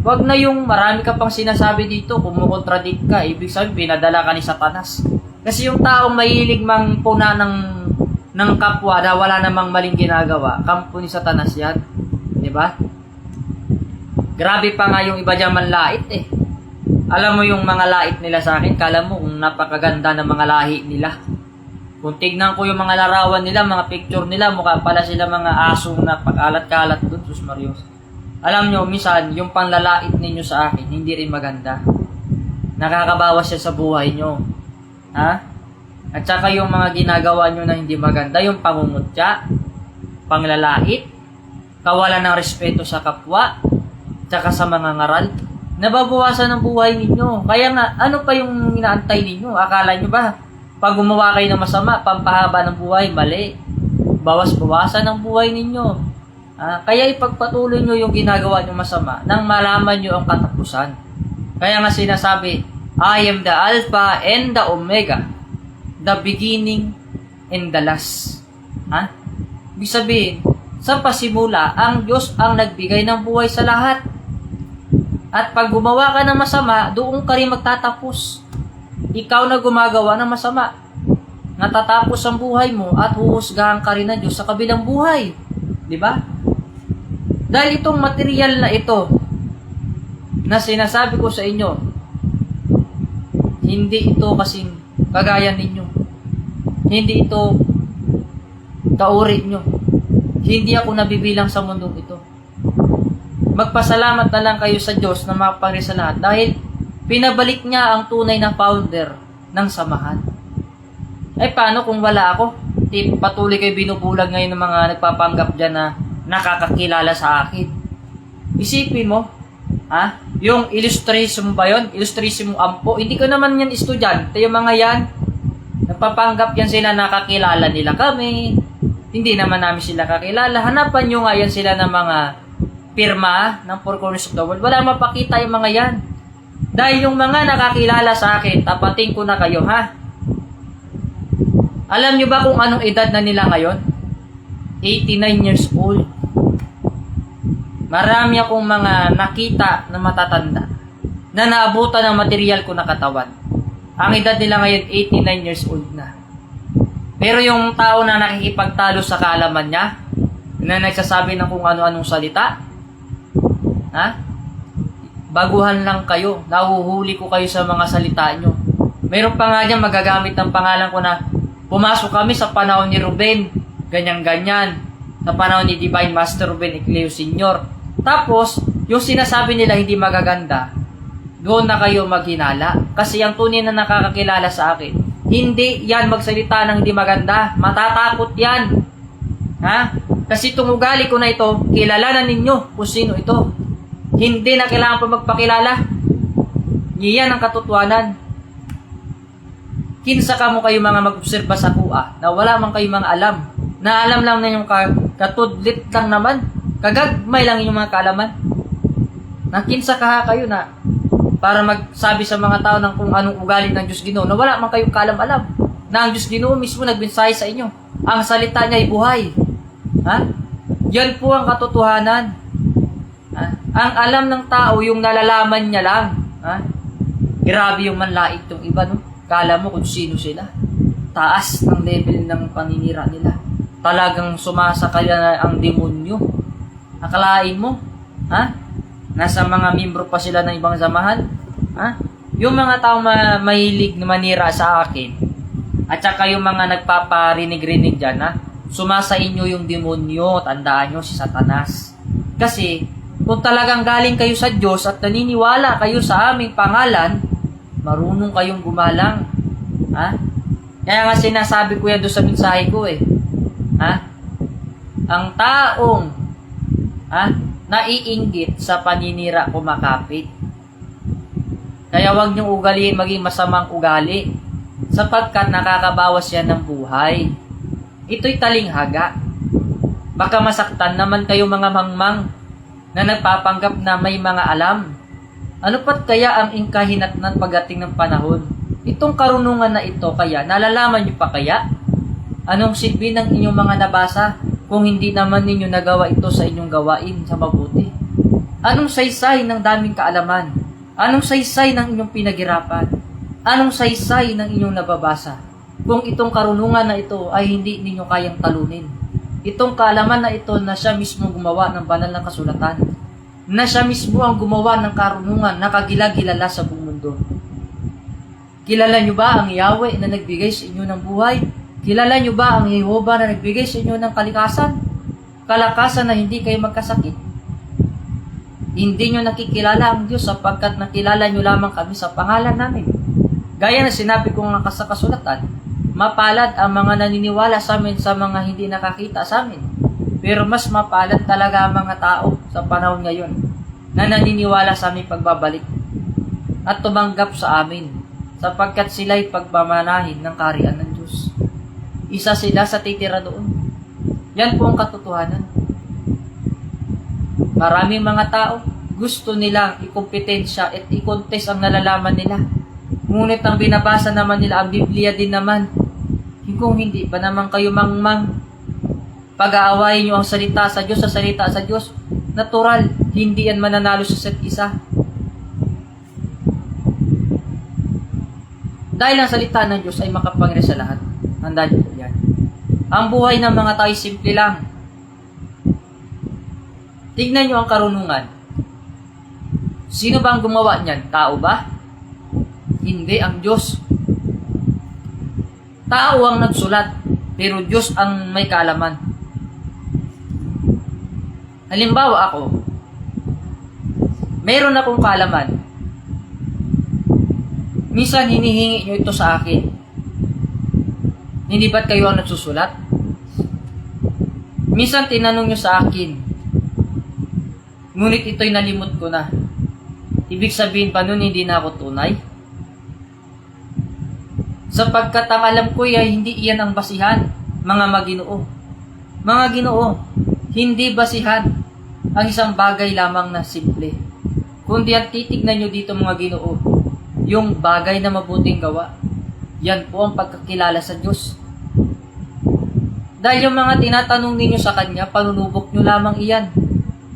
[SPEAKER 1] Wag na yung marami ka pang sinasabi dito, kumukontradict ka, ibig sabihin pinadala ka ni Satanas. Kasi yung taong mahilig mang puna ng kapwa na wala namang maling ginagawa, kampo ni Satanas yan. Diba? Grabe pa nga yung iba dyan manlait Alam mo yung mga lait nila sa akin, kala mo kung napakaganda ng mga lahi nila. Kung tignan ko yung mga larawan nila, mga picture nila, mukha pala sila mga asong na pag-alat-kalat doon, Sus Marios. Alam nyo, minsan, yung panlalait ninyo sa akin, hindi rin maganda. Nakakabawas siya sa buhay nyo. At saka yung mga ginagawa nyo na hindi maganda, yung pangungutya, panglalait, kawalan ng respeto sa kapwa, tsaka sa mga ngaral, nababawasan ang buhay ninyo. Kaya nga, ano pa yung inaantay ninyo? Akala nyo ba, pag gumawa kayo ng masama, pampahaba ng buhay, mali. Bawas-bawasan ang buhay ninyo. Kaya ipagpatuloy nyo yung ginagawa nyo masama nang malaman nyo ang katapusan. Kaya nga sinasabi, I am the Alpha and the Omega, the beginning and the last. Ibig sabihin, sa pasimula, ang Diyos ang nagbigay ng buhay sa lahat. At pag gumawa ka ng masama, doon ka rin magtatapos. Ikaw na gumagawa ng masama. Natatapos ang buhay mo at huhusgahan ka rin ng Diyos sa kabilang buhay. Diba? Dahil itong material na ito, na sinasabi ko sa inyo, hindi ito kasing kagaya ninyo. Hindi ito kauri nyo. Hindi ako nabibilang sa mundong ito. Magpasalamat na lang kayo sa Diyos na makapangyarihan sa lahat dahil pinabalik niya ang tunay na founder ng samahan. Eh paano kung wala ako? Patuloy kayo binubulag ngayon ng mga nagpapanggap dyan na nakakakilala sa akin. Isipin mo, yung illustration mo ba yun? Illustration mo ampo? Hindi ko naman yan estudyante. Yung mga yan, nagpapanggap yan sila, nakakilala nila kami. Hindi naman namin sila kakilala. Hanapan nyo nga yan sila ng mga pirma ng Four Corners of the World. Wala mapakita yung mga yan. Dahil yung mga nakakilala sa akin, tapating ko na kayo, ha? Alam nyo ba kung anong edad na nila ngayon? 89 years old. Marami akong mga nakita na matatanda na naabutan ng material ko na katawan. Ang edad nila ngayon, 89 years old na. Pero yung tao na nakikipagtalo sa kaalaman niya, na nagsasabi ng kung ano-anong salita, baguhan lang kayo. Nahuhuli ko kayo sa mga salita nyo. Meron pa nga dyan magagamit ng pangalan ko na pumasok kami sa panahon ni Ruben, ganyan-ganyan. Sa panahon ni Divine Master Ruben Ecleo Sr. Tapos, yung sinasabi nila hindi magaganda, doon na kayo maghinala. Kasi ang tunay na nakakakilala sa akin, hindi yan magsalita ng hindi maganda. Matatakot yan. Kasi itong ugali ko na ito, kilala na ninyo kung sino ito. Hindi na kailangan pa magpakilala. Iyan ang katotohanan. Kinsa ka mo kayo mga mag-obserba sa kuha na wala man kayo mga alam. Na alam lang na yung katudlit lang naman. Kagagmay lang yung mga kaalaman. Nakinsa ka kayo na para magsabi sa mga tao ng kung anong ugali ng Diyos Ginoo na wala man kayong kaalam-alam. Na ang Diyos Ginoo mismo nagmensahe sa inyo. Ang salita niya ay buhay. Yan po ang katotohanan. Ang alam ng tao yung nalalaman niya lang. Grabe yung manlaig tong iba, no? Kala mo kung sino sila. Taas ng level ng paninira nila. Talagang sumasakay na ang demonyo. Akalain mo, nasa mga membro pa sila ng ibang samahan. Yung mga taong mahilig na manira sa akin, at saka yung mga nagpaparinig-rinig dyan, sumasa inyo yung demonyo, tandaan nyo si Satanas. Kasi, kung talagang galing kayo sa Diyos at naniniwala kayo sa aming pangalan, marunong kayong gumalang. Kaya nga sinasabi ko yan doon sa mensahe ko ang taong naiinggit sa paninira kumakapit. Kaya huwag niyong ugaliin maging masamang ugali sapagkat nakakabawas yan ng buhay. Ito'y talinghaga. Baka masaktan naman kayo mga mangmang na nagpapanggap na may mga alam. Ano pat kaya ang inkahinatnan pagdating ng panahon? Itong karunungan na ito kaya, nalalaman niyo pa kaya? Anong silbi ng inyong mga nabasa kung hindi naman ninyo nagawa ito sa inyong gawain sa mabuti? Anong saysay ng daming kaalaman? Anong saysay ng inyong pinaghirapan? Anong saysay ng inyong nababasa? Kung itong karunungan na ito ay hindi ninyo kayang talunin. Itong kaalaman na ito na siya mismo gumawa ng banal na kasulatan. Na siya mismo ang gumawa ng karunungan na kagila-gilala sa buong mundo. Kilala nyo ba ang Yahweh na nagbigay sa inyo ng buhay? Kilala nyo ba ang Jehovah na nagbigay sa inyo ng kalikasan? Kalakasan na hindi kayo magkasakit. Hindi nyo nakikilala ang Diyos sapagkat nakilala nyo lamang kami sa pangalan namin. Gaya na sinabi ko nga sa kasulatan, mapalad ang mga naniniwala sa amin sa mga hindi nakakita sa amin. Pero mas mapalad talaga ang mga tao sa panahon ngayon na naniniwala sa aming pagbabalik at tumanggap sa amin sapagkat sila'y pagmamanahin ng kaharian ng Diyos. Isa sila sa titira doon. Yan po ang katotohanan. Maraming mga tao gusto nilang ikompetensya at i-contest ang nalalaman nila. Ngunit ang binabasa naman nila, ang Biblia din naman. Kung hindi pa naman kayo mangmang, pag-aawayin nyo ang salita sa Diyos, sa salita sa Diyos, natural, hindi yan mananalo sa isa't isa. Dahil ang salita ng Diyos ay makapangyarihan sa lahat. Tandaan nyo yan. Ang buhay ng mga tao simple lang. Tignan nyo ang karunungan. Sino ba ang gumawa niyan? Tao ba? Hindi, ang Diyos. Tao ang nagsulat, pero Diyos ang may kaalaman. Halimbawa ako, meron akong kaalaman. Minsan hinihingi nyo ito sa akin. Hindi ba't kayo ang nagsusulat? Minsan tinanong nyo sa akin, ngunit ito'y nalimot ko na. Ibig sabihin pa nun, hindi na ako tunay? Sapagkat ang alam ko ay hindi iyan ang basihan, mga maginoo. Mga ginoo, hindi basihan ang isang bagay lamang na simple. Kundi ang titignan nyo dito mga ginoo, yung bagay na mabuting gawa. Yan po ang pagkakilala sa Diyos. Dahil yung mga tinatanong ninyo sa Kanya, panunubok nyo lamang iyan.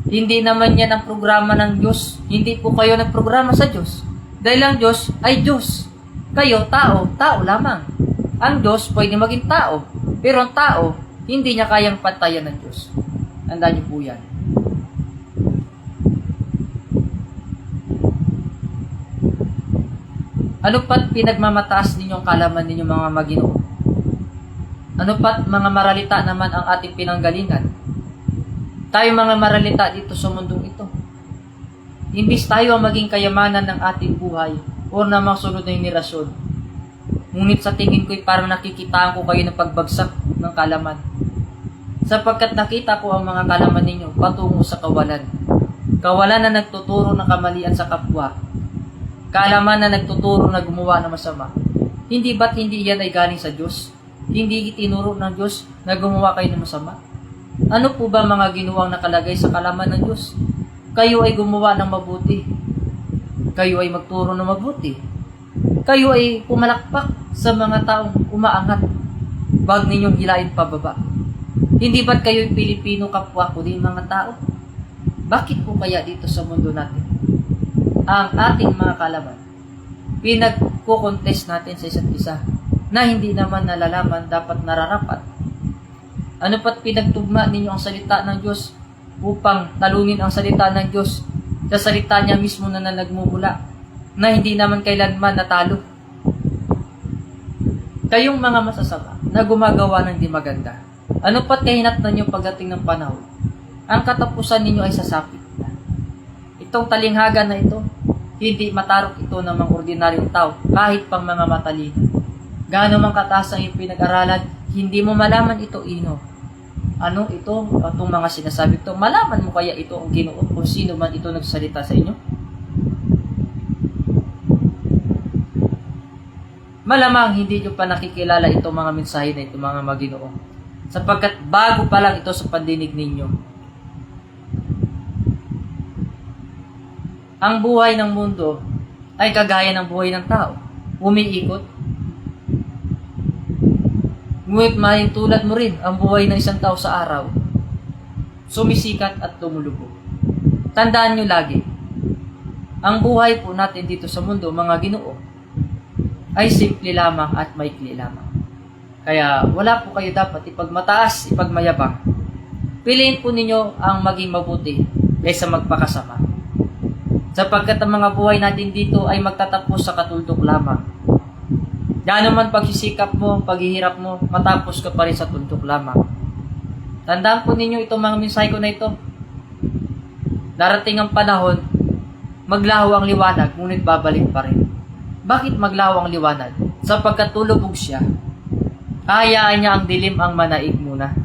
[SPEAKER 1] Hindi naman yan ang programa ng Diyos. Hindi po kayo nagprograma sa Diyos. Dahil ang Diyos ay Diyos. Kayo, tao, tao lamang. Ang Diyos pwede maging tao. Pero ang tao, hindi niya kayang pantayan ng Diyos. Tandaan niyo po yan. Ano pat pinagmamataas ninyong kalaman ninyo mga maginoo? Ano pat mga maralita naman ang ating pinanggalingan? Tayo mga maralita dito sa mundong ito. Imbis tayo ang maging kayamanan ng ating buhay o na mga sunod na henerasyon. Ngunit sa tingin ko'y parang nakikitaan ko kayo ng pagbagsak ng kalaman. Sapagkat nakita ko ang mga kalaman ninyo patungo sa kawalan. Kawalan na nagtuturo ng kamalian sa kapwa. Kaalaman na nagtuturo na gumawa ng masama. Hindi ba't hindi yan ay galing sa Diyos? Hindi itinuro ng Diyos na gumawa kayo ng masama? Ano po ba mga ginuwang nakalagay sa kalaman ng Diyos? Kayo ay gumawa ng mabuti. Kayo ay magturo ng mabuti. Kayo ay pumalakpak sa mga taong umaangat. Wag ninyong hilain pababa. Hindi ba't kayo'y Pilipino kapwa ko din mga tao? Bakit po kaya dito sa mundo natin ang ating mga kalaman pinagkukontest natin sa isa't isa na hindi naman nalalaman dapat nararapat? Ano pat pinagtugma ninyo ang salita ng Diyos upang talunin ang salita ng Diyos sa salita niya mismo na nagmumula na hindi naman kailanman natalo? Kayong mga masasama na gumagawa ng di maganda, ano pat kahinatnan niyo pagdating ng panahon? Ang katapusan ninyo ay sasapit. Itong talinghaga na ito, hindi matarok ito ng mga ordinaryong tao, kahit pang mga matalino. Gaano man kataas ang iyong pinag-aralan, hindi mo malaman ito ino. Ano ito, itong mga sinasabi ito, malaman mo kaya ito ang Ginoo kung sino man ito nagsalita sa inyo? Malamang hindi nyo pa nakikilala itong mga mensahe na ito mga Maginoo, sapagkat bago pa lang ito sa pandinig ninyo. Ang buhay ng mundo ay kagaya ng buhay ng tao. Umiikot. Ngunit maling tulad mo rin ang buhay ng isang tao sa araw. Sumisikat at tumulubog. Tandaan nyo lagi, ang buhay po natin dito sa mundo, mga Ginoo, ay simple lamang at maikli lamang. Kaya wala po kayo dapat ipagmataas, ipagmayabang. Piliin po ninyo ang maging mabuti kaysa magpakasama. Sapagkat ang mga buhay natin dito ay magtatapos sa katuldok lamang. Gaano man pagsisikap mo, paghihirap mo, matapos ka pa rin sa tuldok lamang. Tandaan po ninyo itong mga mensahe ko na ito. Darating ang panahon, maglaho ang liwanag, ngunit babalik pa rin. Bakit maglaho ang liwanag? Sapagkat tulubog siya. Hayaan niya ang dilim ang manaig muna.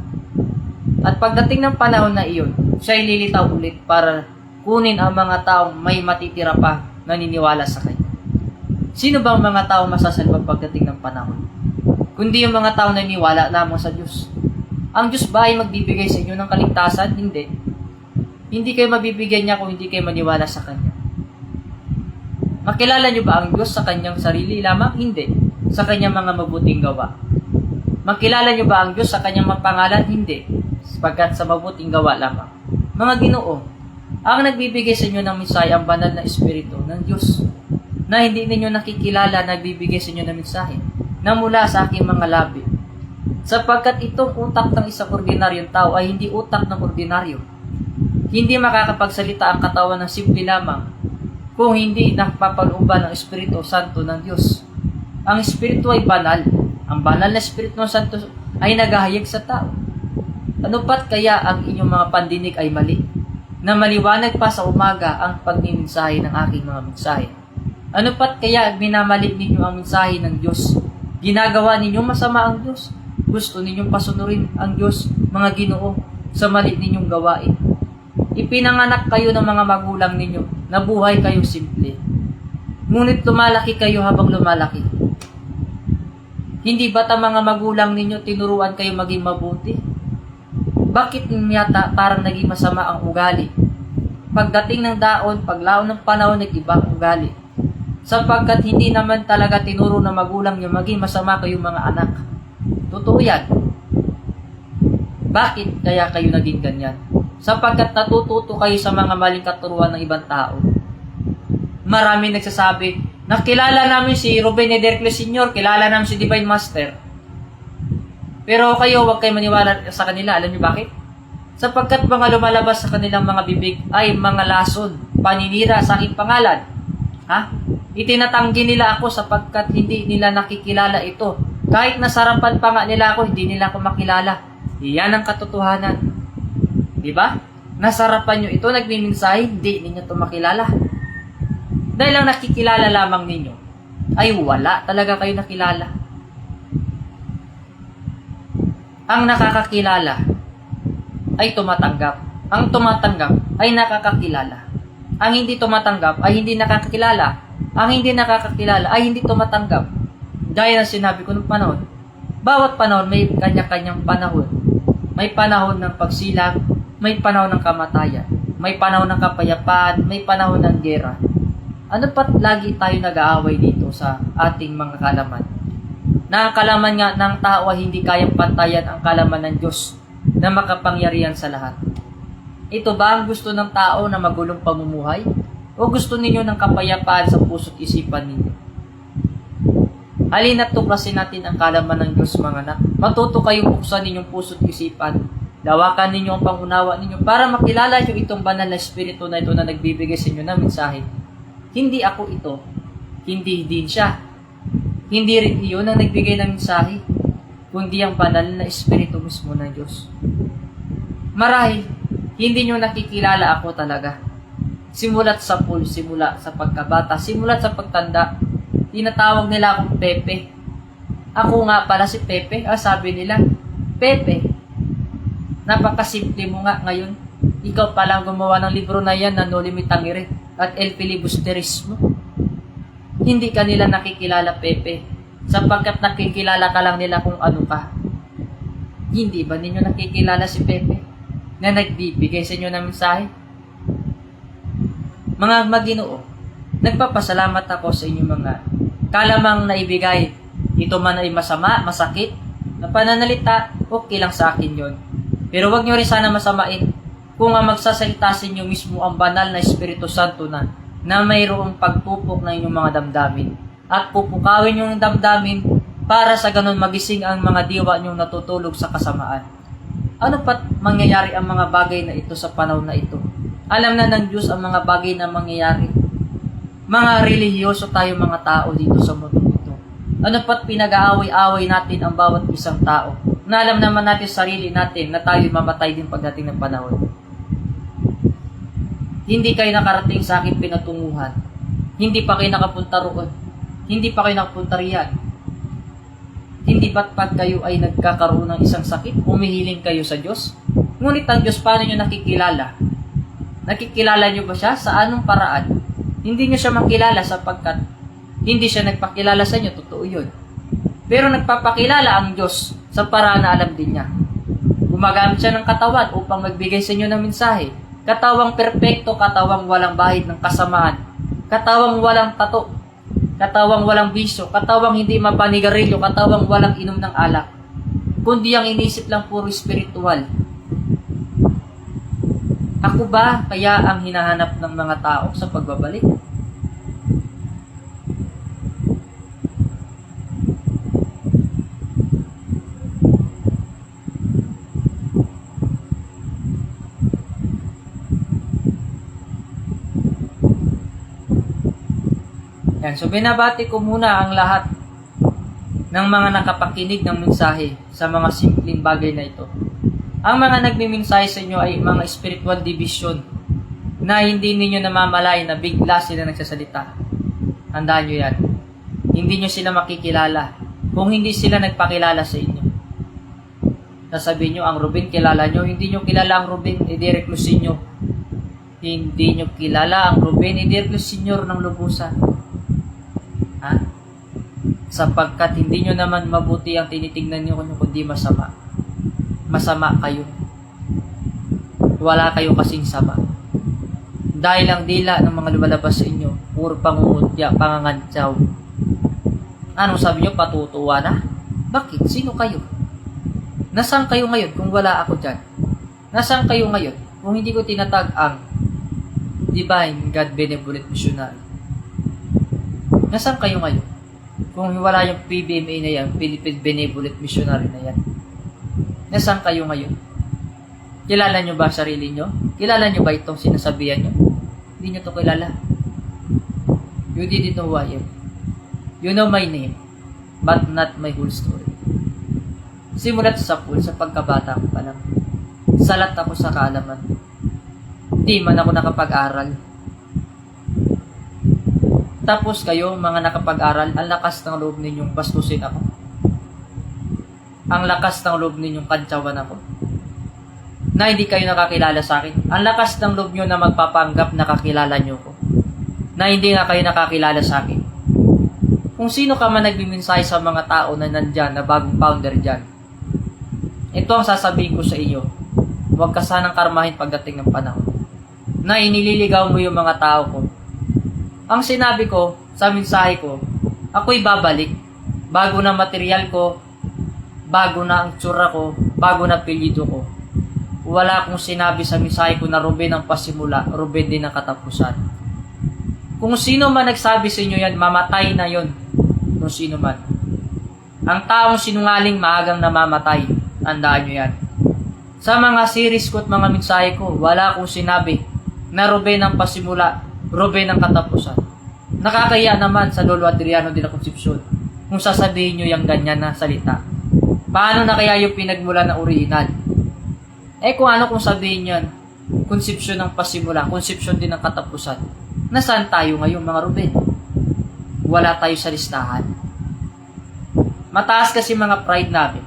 [SPEAKER 1] At pagdating ng panahon na iyon, siya ay lilitaw ulit para kunin ang mga taong may matitira pa naniniwala sa Kanya. Sino bang mga taong masasalba pagdating ng panahon? Kundi yung mga taong naniniwala lamang sa Diyos. Ang Diyos ba ay magbibigay sa inyo ng kaligtasan? Hindi. Hindi kayo mabibigyan niya kung hindi kayo maniwala sa Kanya. Makilala niyo ba ang Diyos sa Kanyang sarili lamang? Hindi. Sa Kanyang mga mabuting gawa. Makilala niyo ba ang Diyos sa Kanyang mga pangalan? Hindi. Sapagkat sa mabuting gawa lamang. Mga Ginoo, ang nagbibigay sa inyo ng mensahe ang banal na Espiritu ng Diyos na hindi ninyo nakikilala nagbibigay sa inyo ng mensahe na mula sa aking mga labi. Sapagkat itong utak ng isang ordinaryong tao ay hindi utak ng ordinaryo. Hindi makakapagsalita ang katawan ng simple lamang kung hindi napapalooban ng Espiritu Santo ng Diyos. Ang Espiritu ay banal. Ang banal na Espiritu ng Santo ay naghahayag sa tao. Ano pat kaya ang inyong mga pandinig ay mali? Na maliwanag pa sa umaga ang pagmimensahe ng aking mga mensahe. Ano pat kaya minamali ninyo ang mensahe ng Diyos? Ginagawa ninyong masama ang Diyos. Gusto ninyong pasunurin ang Diyos, mga Ginoo, sa mali ninyong gawain. Ipinanganak kayo ng mga magulang ninyo, nabuhay kayo simple. Ngunit lumalaki kayo habang lumalaki. Hindi ba't ang mga magulang ninyo tinuruan kayo maging mabuti? Bakit yata parang naging masama ang ugali? Pagdating ng daon, paglaon ng panahon, nag-iba ang ugali. Sapagkat hindi naman talaga tinuro ng magulang nyo maging masama kayong mga anak. Totoo yan. Bakit kaya kayo naging ganyan? Sapagkat natututo kayo sa mga maling katuruan ng ibang tao. Marami nagsasabi, nakilala namin si Ruben Edercle Sr., kilala namin si Divine Master. Pero kayo, huwag kayo maniwala sa kanila. Alam niyo bakit? Sapagkat mga lumalabas sa kanilang mga bibig ay mga lason, paninira sa aking pangalan. Ha? Itinatanggi nila ako sapagkat hindi nila nakikilala ito. Kahit nasarapan pa nga nila ako, hindi nila ako makilala. Iyan ang katotohanan. Diba? Nasarapan nyo ito, nagmimensahe, hindi ninyo ito makilala. Dahil ang nakikilala lamang ninyo, ay wala talaga kayo nakilala. Ang nakakakilala ay tumatanggap. Ang tumatanggap ay nakakakilala. Ang hindi tumatanggap ay hindi nakakakilala. Ang hindi nakakakilala ay hindi tumatanggap. Gaya ng sinabi ko ng panahon, bawat panahon may kanya-kanyang panahon. May panahon ng pagsilag, may panahon ng kamatayan, may panahon ng kapayapaan, may panahon ng gera. Ano pat lagi tayo nag-aaway dito sa ating mga kalaman? Na ang kalaman nga ng tao ay hindi kayang pantayan ang kalaman ng Diyos na makapangyarihan sa lahat. Ito ba ang gusto ng tao na magulong pamumuhay? O gusto ninyo ng kapayapaan sa puso't isipan ninyo? Halina't tuklasin natin ang kalaman ng Diyos, mga anak. Matuto kayong buksan ninyong puso't isipan. Lawakan ninyo ang pangunawa ninyo para makilala nyo itong banal na Espiritu na ito na nagbibigay sa inyo ng mensahe. Hindi ako ito. Hindi din siya. Hindi rin iyon ang nagbigay ng mensahe, kundi ang banal na Espiritu mismo ng Diyos. Marahil, hindi nyo nakikilala ako talaga. Simulat sa pool, simula sa pagkabata, simulat sa pagtanda, tinatawag nila akong Pepe. Ako nga pala si Pepe, sabi nila, Pepe, napakasimple mo nga ngayon. Ikaw palang gumawa ng libro na yan na No Limit Tangere at El Filibusterismo. Hindi ka nila nakikilala, Pepe, sapagkat nakikilala ka lang nila kung ano ka. Hindi ba ninyo nakikilala si Pepe na nagbibigay sa inyo ng mensahe? Mga Maginoo, nagpapasalamat ako sa inyong mga kalamang naibigay. Ito man ay masama, masakit, na pananalita, okay lang sa akin yon. Pero wag nyo rin sana masamain kung ang magsasalita sa inyo mismo ang banal na Espiritu Santo na mayroong pagpupok ng inyong mga damdamin at pupukawin yung damdamin para sa ganun magising ang mga diwa nyong natutulog sa kasamaan. Ano pat mangyayari ang mga bagay na ito sa panahon na ito? Alam na ng Diyos ang mga bagay na mangyayari. Mga relihiyoso tayo mga tao dito sa mundo ito. Ano pat pinag-aaway-aaway natin ang bawat isang tao na alam naman natin sarili natin na tayo mamatay din pagdating ng panahon. Hindi kayo nakarating sa aking pinatunguhan. Hindi pa kayo nakapunta roon. Hindi pa kayo nakapunta riyan. Hindi ba't pag kayo ay nagkakaroon ng isang sakit, humihiling kayo sa Diyos? Ngunit ang Diyos, paano nyo nakikilala? Nakikilala nyo ba siya? Sa anong paraan? Hindi nyo siya makilala sapagkat hindi siya nagpakilala sa inyo. Totoo yun. Pero nagpapakilala ang Diyos sa paraan na alam din niya. Gumagamit siya ng katawan upang magbigay sa inyo ng mensahe. Katawang perpekto, katawang walang bahid ng kasamaan, katawang walang tato, katawang walang bisyo, katawang hindi mapanigarilyo, katawang walang inom ng alak, kundi ang inisip lang puro espiritual. Ako ba kaya ang hinahanap ng mga tao sa pagbabalik? Yan. So binabati ko muna ang lahat ng mga nakapakinig ng mensahe sa mga simpleng bagay na ito. Ang mga nagmimensahe sa inyo ay mga spiritual division na hindi ninyo namamalayan na bigla sila nagsasalita. Tandaan nyo yan. Hindi nyo sila makikilala kung hindi sila nagpakilala sa inyo. Sasabihin nyo, ang Ruben kilala nyo. Hindi nyo kilala ang Ruben, Derek Lusinyo. Hindi nyo kilala ang Ruben, Derek Lusinyo ng lubusan. Ha? Sapagkat hindi nyo naman mabuti ang tinitingnan nyo kundi masama. Masama kayo. Wala kayo kasing sama. Dahil ang dila ng mga lumalabas sa inyo, puro pangungutya, pangangantsaw. Anong sabi nyo? Patutuwa na? Bakit? Sino kayo? Nasaan kayo ngayon kung wala ako dyan? Nasaan kayo ngayon kung hindi ko tinatag ang Divine God Benevolent Missionary? Nasaan kayo ngayon kung wala yung PBMA na yan, Philippine Benevolent Missionary na yan? Nasaan kayo ngayon? Kilala nyo ba sarili nyo? Kilala nyo ba itong sinasabihan nyo? Hindi nyo to kilala. You didn't know who I am. You know my name, but not my whole story. Simulat sa pool, sa pagkabata ko pa lang. Salat ako sa kaalaman. Di man ako nakapag-aral. Tapos kayo, mga nakapag-aral, ang lakas ng loob ninyong bastusin ako. Ang lakas ng loob ninyong kantsawan ako. Na hindi kayo nakakilala sa akin. Ang lakas ng loob nyo na magpapanggap na kakilala nyo ko. Na hindi nga kayo nakakilala sa akin. Kung sino ka man nagbimensahe sa mga tao na nandyan, na bagong founder dyan, ito ang sasabihin ko sa iyo. Huwag ka sanang karmahin pagdating ng panahon. Na inililigaw mo yung mga tao ko. Ang sinabi ko sa mensahe ko, ako'y babalik. Bago na material ko, bago na ang tsura ko, bago na apelyido ko. Wala akong sinabi sa mensahe ko na Ruben ang pasimula, Ruben din ang katapusan. Kung sino man nagsabi sa inyo yan, mamatay na yon. Kung sino man. Ang taong sinungaling maagang namamatay. Tandaan nyo yan. Sa mga series ko at mga mensahe ko, wala akong sinabi na Ruben ang pasimula, Ruben ang katapusan. Nakakaya naman sa Lolo Adriano de la Concepcion kung sasabihin nyo yung ganyan na salita. Paano na kaya yung pinagmula na original? Kung ano kung sabihin yan, konsepsyon ng pasimula, konsepsyon din ng katapusan. Nasaan tayo ngayon mga Ruben? Wala tayo sa listahan. Mataas kasi mga pride namin.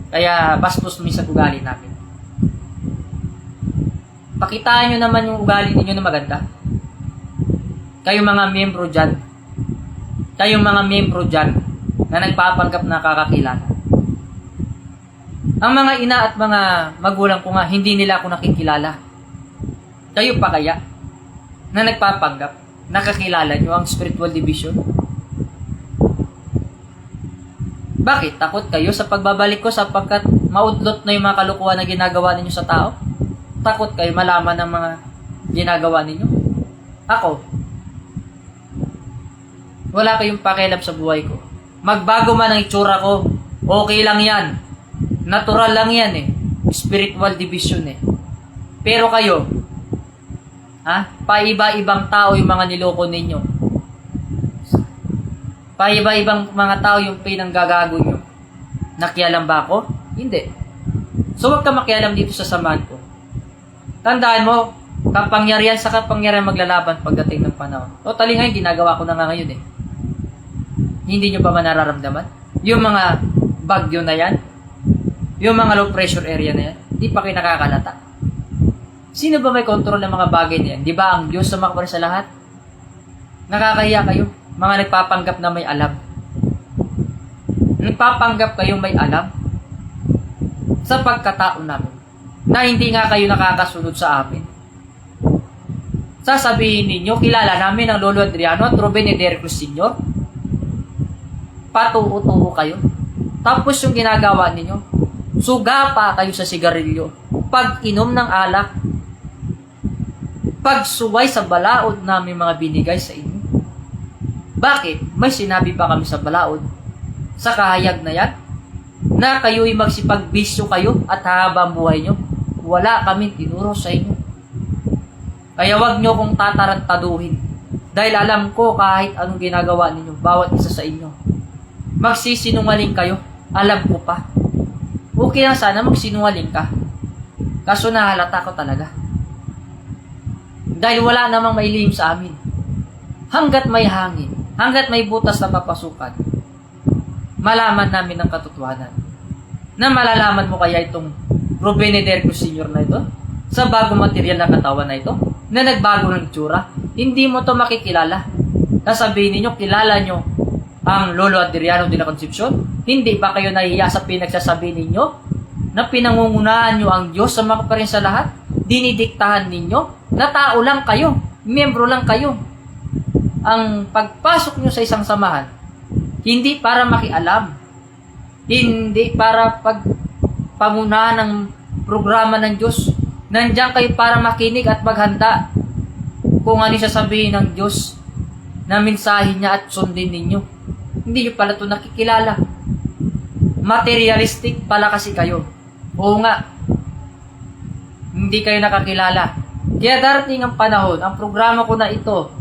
[SPEAKER 1] Kaya bastos minsan ugali namin. Pakitaan nyo naman yung ugali ninyo na maganda. Kayong mga membro dyan. Kayong mga membro dyan na nagpapanggap na kakakilala. Ang mga ina at mga magulang ko nga, hindi nila ako nakikilala. Kayo pa kaya na nagpapanggap, nakakilala nyo ang spiritual division? Bakit? Takot kayo sa pagbabalik ko sapagkat maudlot na yung mga kalukuhan na ginagawa ninyo sa tao? Takot kayo malaman ng mga ginagawa ninyo? Ako, wala kayong pakialam sa buhay ko. Magbago man ang itsura ko, okay lang yan. Natural lang yan eh. Spiritual division eh. Pero kayo, paiba-ibang tao yung mga niloko ninyo. Paiba-ibang mga tao yung pinanggagago nyo. Nakialam ba ako? Hindi. So huwag ka makialam dito sa samahan ko. Tandaan mo, kapangyarihan sa kapangyarihan maglalaban pagdating ng panahon. Totally ngayon, ginagawa ko na nga ngayon eh. Hindi nyo pa man nararamdaman? Yung mga bagyo na yan, yung mga low pressure area na yan, di pa kayo nakakalata. Sino ba may control ng mga bagay na yan? Di ba ang Diyos sa makapal sa lahat? Nakakahiya kayo. Mga nagpapanggap na may alam. Nagpapanggap kayong may alam sa pagkatao namin na hindi nga kayo nakakasunod sa amin. Sasabihin ninyo, kilala namin ang Lolo Adriano at Ruben ni Derek Lusinyo. Patuo-tuo kayo. Tapos yung ginagawa ninyo, suga pa kayo sa sigarilyo, pag-inom ng alak, pagsuway sa balaod namin mga binigay sa inyo. Bakit? May sinabi ba kami sa balaod? Sa kahayag na yan? Na kayo'y magsipagbisyo kayo at habang buhay nyo? Wala kaming tinuro sa inyo. Kaya wag nyo kong tatarantaduhin Dahil alam ko kahit anong ginagawa ninyo, bawat isa sa inyo, magsisinungaling kayo. Alam ko pa. Okay lang sana magsinungaling ka. Kaso nahalata ko talaga. Dahil wala namang mailihim sa amin. Hanggat may hangin, hanggat may butas na papasukan, malaman namin ang katotohanan. Na malalaman mo kaya itong Ruben Ederco Sr. na ito? Sa bagong material na katawan na ito? Na nagbago ng itsura? Hindi mo to makikilala. Sasabihin ninyo, kilala nyo ang Lolo Adriano de la Concepcion? Hindi ba kayo nahiya sa pinagsasabi ninyo? Na pinangungunahan nyo ang Diyos sa mga pa rin sa lahat? Dinidiktahan ninyo? Na tao lang kayo, miyembro lang kayo. Ang pagpasok nyo sa isang samahan, hindi para makialam, hindi para pagpamunahan ng programa ng Diyos. Nandiyan kayo para makinig at maghanda kung ano sasabihin ng Diyos na mensahe niya at sundin ninyo. Hindi nyo pala ito nakikilala. Materialistic pala kasi kayo. Oo nga, hindi kayo nakakilala. Kaya darating ang panahon, ang programa ko na ito,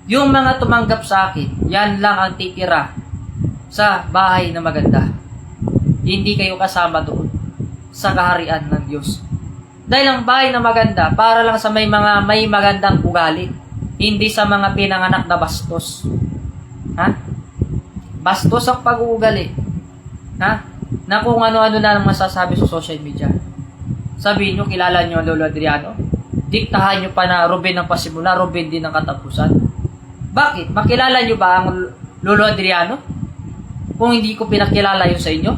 [SPEAKER 1] yung mga tumanggap sa akin, yan lang ang titira sa bahay na maganda. Hindi kayo kasama doon sa kaharian ng Diyos. Dahil ang bahay na maganda, para lang sa may magandang ugali, hindi sa mga pinanganak na bastos. Ha? Bastos ang pag-uugali. Ha? Na kung ano-ano na masasabi sa social media. Sabihin nyo, kilala nyo ang Lolo Adriano? Diktahan nyo pa na Ruben ang pasimula, Ruben din ang katapusan. Bakit? Makilala nyo ba ang Lolo Adriano? Kung hindi ko pinakilala yun sa inyo?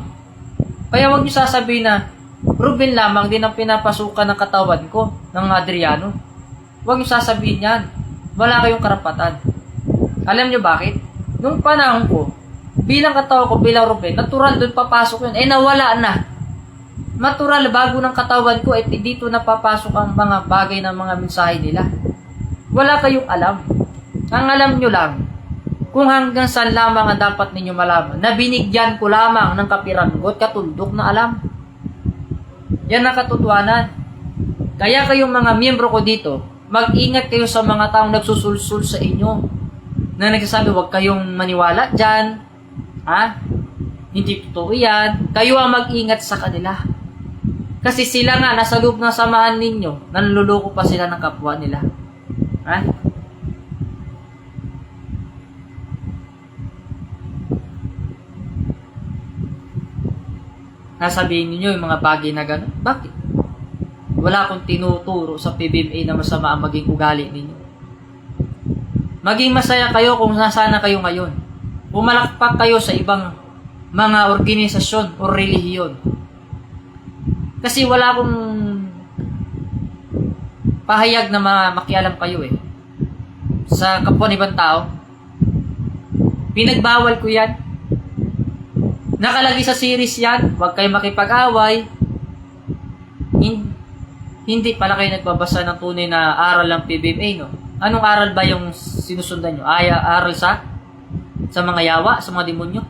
[SPEAKER 1] Kaya huwag nyo sasabihin na Ruben lamang din ang pinapasukan ng katawan ko, ng Adriano. Huwag nyo sasabihin yan. Wala kayong karapatan. Alam nyo bakit? Nung panahon ko, bilang katawan ko, bilang Ruben, natural doon papasok yun. Nawala na. Natural, bago ng katawan ko, dito na papasok ang mga bagay ng mga mensahe nila. Wala kayong alam. Ang alam nyo lang, kung hanggang saan lamang ang dapat ninyo malaman, na binigyan ko lamang ng kapiranggot, katundok na alam. Yan ang katotohanan. Kaya kayong mga miyembro ko dito, mag-ingat kayo sa mga taong nagsusulsul sa inyo, na nagsasabi, huwag kayong maniwala dyan. Ha? Hindi totoo yan. Kayo ang mag-ingat sa kanila. Kasi sila nga, nasa loob ng samahan ninyo, nanluloko pa sila ng kapwa nila. Ha? Nasabihin ninyo yung mga bagay na gano'n. Bakit? Wala akong tinuturo sa PBMA na masama ang maging ugali ninyo. Maging masaya kayo kung nasaan na kayo ngayon. Pumalakpak kayo sa ibang mga organisasyon o relihiyon. Kasi wala akong pahayag na makialam kayo sa kapwa ng ibang tao. Pinagbawal ko yan. Nakalagay sa series yan. Huwag kayo makipag-away. Hindi pala kayo nagbabasa ng tunay na aral ng PBMA, no? Anong aral ba yung sinusundan nyo? Aral sa mga yawa, sa mga demonyo?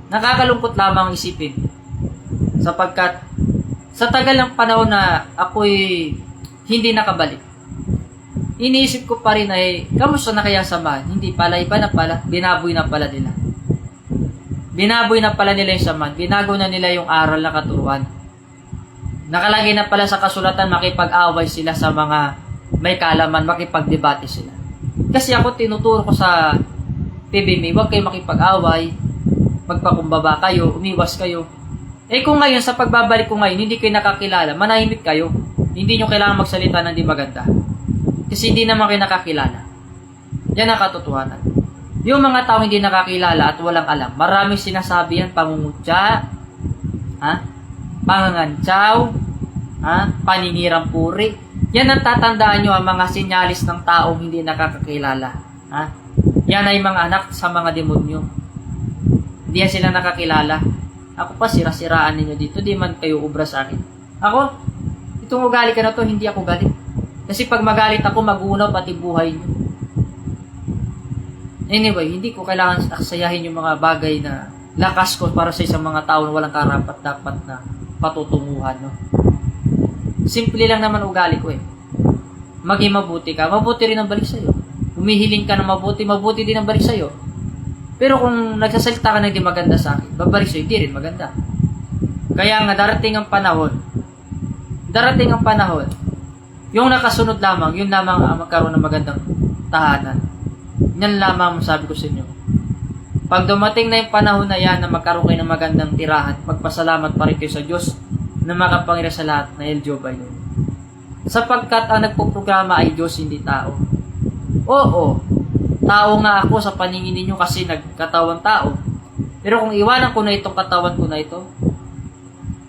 [SPEAKER 1] Nakakalungkot lamang isipin. Sapagkat sa tagal ng panahon na ako'y hindi nakabalik, iniisip ko pa rin kamusta na kaya samahan? Hindi pala, iba na pala, binaboy na pala nila. Binaboy na pala nila yung samahan, binago na nila yung aral na katuruan. Nakalagay na pala sa kasulatan, makipag-away sila sa mga may kaalaman, makipagdebate sila. Kasi ako tinuturo ko sa PBMA, huwag kayo makipag-away, magpakumbaba kayo, umiwas kayo. Kung ngayon, sa pagbabalik ko ngayon, hindi kayo nakakilala, manahimik kayo. Hindi nyo kailangan magsalita ng di maganda. Kasi hindi naman kayo nakakilala. Yan ang katotohanan. Yung mga tao hindi nakakilala at walang alam, maraming sinasabi yan, pangungutya, pangangantsaw, paninirang puri. Yan ang tatandaan nyo ang mga sinyalis ng taong hindi nakakakilala. Yan ay mga anak sa mga demonyo. Hindi yan sila nakakilala. Ako pa, sira-siraan ninyo dito. Di man kayo ubra sa akin. Ako, itong ugali ka na to, hindi ako galit. Kasi pag magalit ako, mag-unaw pati buhay nyo. Anyway, hindi ko kailangan aksayahin yung mga bagay na lakas ko para sa isang mga tao na walang karapat dapat na patutunguhan. No? Simple lang naman ugali ko maging mabuti ka, mabuti rin ang balik sa'yo. Humihiling ka ng mabuti, mabuti din ang balik sa'yo. Pero kung nagsasalita ka na hindi maganda sa akin, babalik sa'yo, hindi rin maganda. Kaya nga, darating ang panahon, yung nakasunod lamang, yun lamang ang magkaroon ng magandang tahanan. Yan lamang sabi ko sa inyo. Pag dumating na yung panahon na yan na magkaroon kayo ng magandang tirahan, magpasalamat pa rin kayo sa Diyos na makapangyarihan sa lahat na El Jehovah yun. Sapagkat ang nagpoprograma ay Diyos, hindi tao. Oo, tao nga ako sa paningin ninyo kasi nagkatawang tao. Pero kung iwanan ko na itong katawan ko na ito,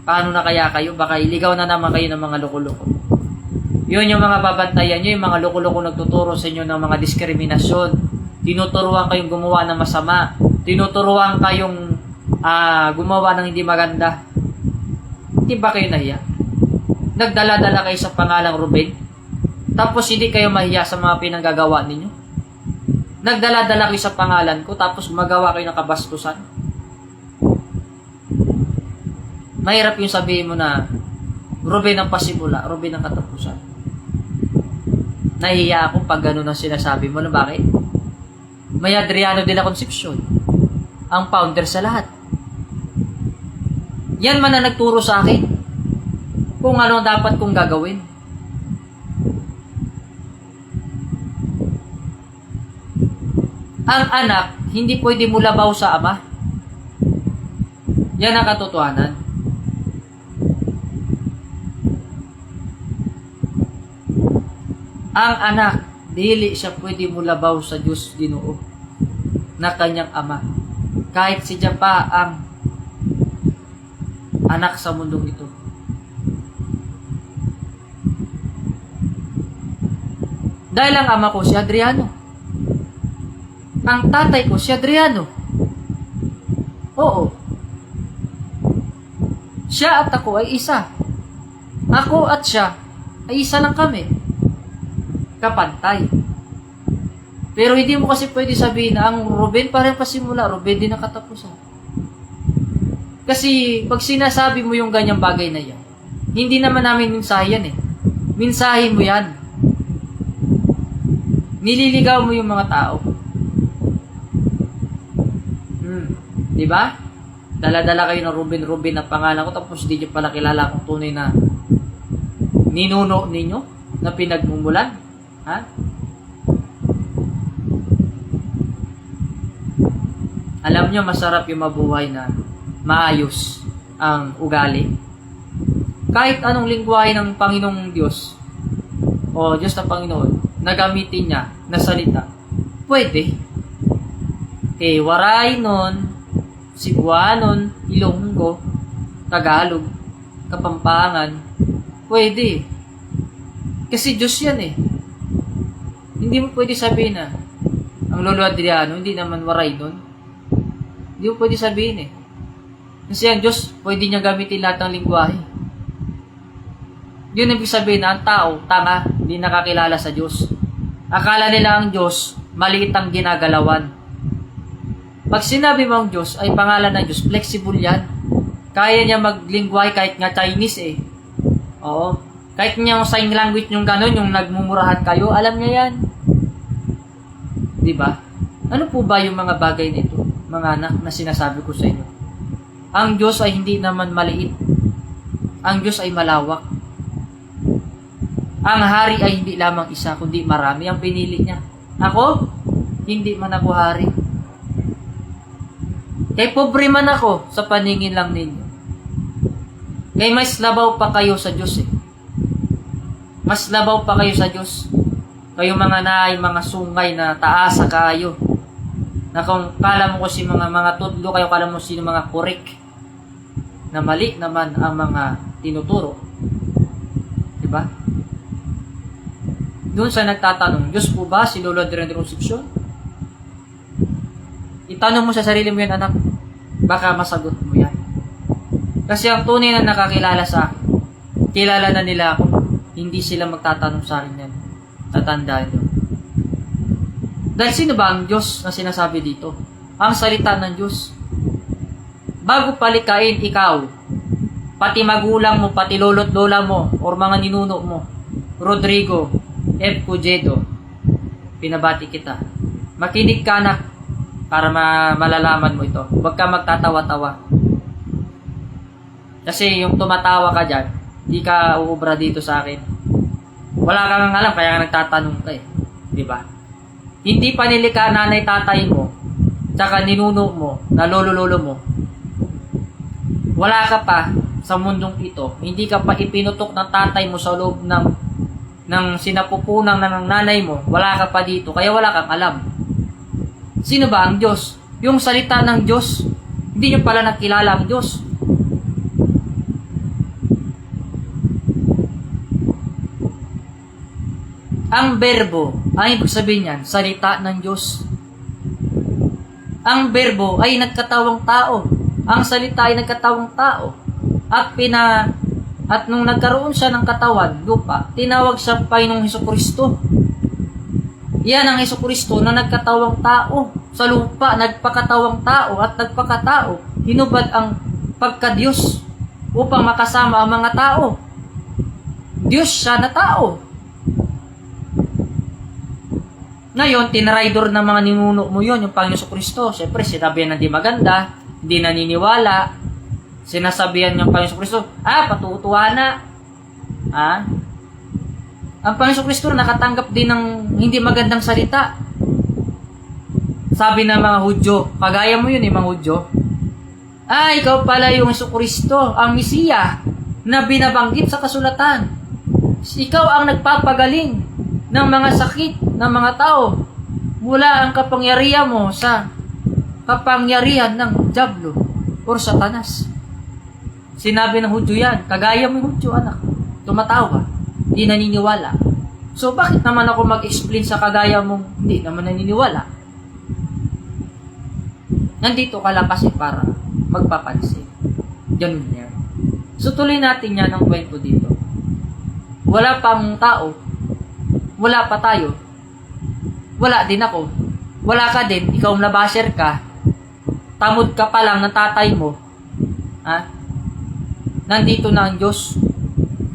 [SPEAKER 1] paano na kaya kayo? Baka iligaw na naman kayo ng mga loko-loko. Yun yung mga babantayan nyo, yung mga loko-loko nagtuturo sa inyo ng mga diskriminasyon. Tinuturuan kayong gumawa ng masama. Tinuturuan kayong gumawa ng hindi maganda. Hindi ba kayo nahiya? Nagdala-dala kayo sa pangalang Ruben, tapos hindi kayo mahiya sa mga pinanggagawa ninyo? Nagdala-dala kayo sa pangalan ko, tapos magawa kayo ng kabastusan? Mahirap yung sabihin mo na Ruben ang pasimula, Ruben ang katapusan. Nahihiya ako pag gano'n ang sinasabi mo. Na bakit? May Adriano de la Concepcion, ang founder sa lahat. Yan man ang nagturo sa akin kung ano ang dapat kong gagawin. Ang anak, hindi pwede mulabaw sa ama. Yan ang katotohanan. Ang anak, dili siya pwede mulabaw sa Diyos Ginoo na kanyang ama. Kahit siya pa ang anak sa mundong ito. Dahil ang ama ko si Adriano. Ang tatay ko si Adriano. Oo. Siya at ako ay isa. Ako at siya ay isa lang kami. Kapantay. Pero hindi mo kasi pwede sabihin na ang Ruben parang pasimula, Ruben din ang katapusan. Kasi pag sinasabi mo yung ganyang bagay na yan, hindi naman namin mensahe yan eh. Mensahe mo yan. Nililigaw mo yung mga tao. Di ba? Dala-dala kayo ng Ruben na pangalan ko, tapos hindi nyo pala kilala kung tunay na ninuno ninyo na pinagmumulan. Ha? Alam nyo, masarap yung mabuhay na maayos ang ugali. Kahit anong lingwahe ng Panginoong Diyos o Diyos na Panginoon na gamitin niya na salita, pwede. Waray nun, Cebuanon, Ilonggo, Tagalog, Kapampangan, pwede. Kasi Diyos yan eh. Hindi mo pwede sabihin na ang Lolo Adriano, hindi naman waray nun. Hindi mo pwede sabihin eh. Kasi ang Diyos, pwede niya gamitin lahat ng lingwahe. Yun ibig sabihin na ang tao, tanga, hindi nakakilala sa Diyos. Akala nila ang Diyos, maliit ang ginagalawan. Pag sinabi mo ang Diyos ay pangalan ng Diyos, flexible yan. Kaya niya maglingwahe kahit nga Chinese eh. Oo. Kahit niya yung sign language yung gano'n, yung nagmumurahan kayo, alam niya yan. Diba? Ano po ba yung mga bagay nito, mga anak, na sinasabi ko sa inyo? Ang Diyos ay hindi naman maliit. Ang Diyos ay malawak. Ang hari ay hindi lamang isa, kundi marami ang pinili niya. Ako, hindi man ako hari. Kay pobre man ako sa paningin lang ninyo. Kay mas labaw pa kayo sa Diyos eh. Mas labaw pa kayo sa Diyos. Kayo mga naay, mga sungay na taasa kayo. Na kung kala mo kasi mga tudlo kayo, kala mo sino mga korek. Na mali naman ang mga tinuturo. Diba? Doon sa nagtatanong, Diyos po ba si Lolo Adriano de Concepcion? Itanong mo sa sarili mo yan, anak. Baka masagot mo yan. Kasi ang tunay na nakakilala sa akin, kilala na nila ako. Hindi sila magtatanong sa akin yan. Tatandaan nyo. Dahil sino ba ang Diyos na sinasabi dito? Ang salita ng Diyos. Bago palikain ikaw, pati magulang mo, pati lolo't lola mo, or mga ninuno mo, Rodrigo, F. Cujedo, pinabati kita. Makinig ka anak para malalaman mo ito. Huwag ka magtatawa-tawa. Kasi yung tumatawa ka dyan, di ka uubra dito sa akin. Wala kang alam, kaya nagtatanong ka eh. Di ba? Hindi pa nilika nanay tatay mo, tsaka ninuno mo, na lolo-lolo mo. Wala ka pa sa mundong ito. Hindi ka pa ipinutok ng tatay mo sa loob ng sinapupunang ng nanay mo. Wala ka pa dito, kaya wala kang alam. Sino ba ang Diyos? Yung salita ng Diyos. Hindi nyo pala nakilala ang Diyos. Ang berbo, ang ibig sabihin yan, salita ng Diyos. Ang berbo ay nagkatawang tao. Ang salita ay nagkatawang tao. At nung nagkaroon siya ng katawan, lupa, tinawag siya Panginoong Hesukristo. Yan ang Hesukristo na nagkatawang tao. Sa lupa, nagpakatawang tao at nagpakatao. Hinubad ang pagka-Diyos upang makasama ang mga tao. Diyos siya na tao. Ngayon, tinraidor ng mga ninuno mo yun, yung Panginoon Kristo. Siyempre, sinabihan na di maganda, hindi naniniwala. Sinasabihan ng Panginoon Kristo, patutuwa na. Ang Panginoon Kristo nakatanggap din ng hindi magandang salita. Sabi ng mga Hudyo, kagaya mo yun mga Hudyo, ikaw pala yung Kristo, ang Mesiya, na binabanggit sa kasulatan. Ikaw ang nagpapagaling ng mga sakit ng mga tao. Mula ang kapangyarihan mo sa kapangyarihan ng Diablo o Satanas. Sinabi ng Hudyo yan. Kagaya mo yung Hudyo, anak. Tumatawa. Hindi naniniwala. So, bakit naman ako mag-explain sa kagaya mong hindi naman naniniwala? Nandito ka lang kasi para magpapansin. Ganun yan. So, tuloy natin yan ang kwento dito. Wala pang tao. Wala pa tayo. Wala din ako. Wala ka din. Ikaw na basher ka. Tamod ka pa lang ng tatay mo. Nandito na ang Diyos.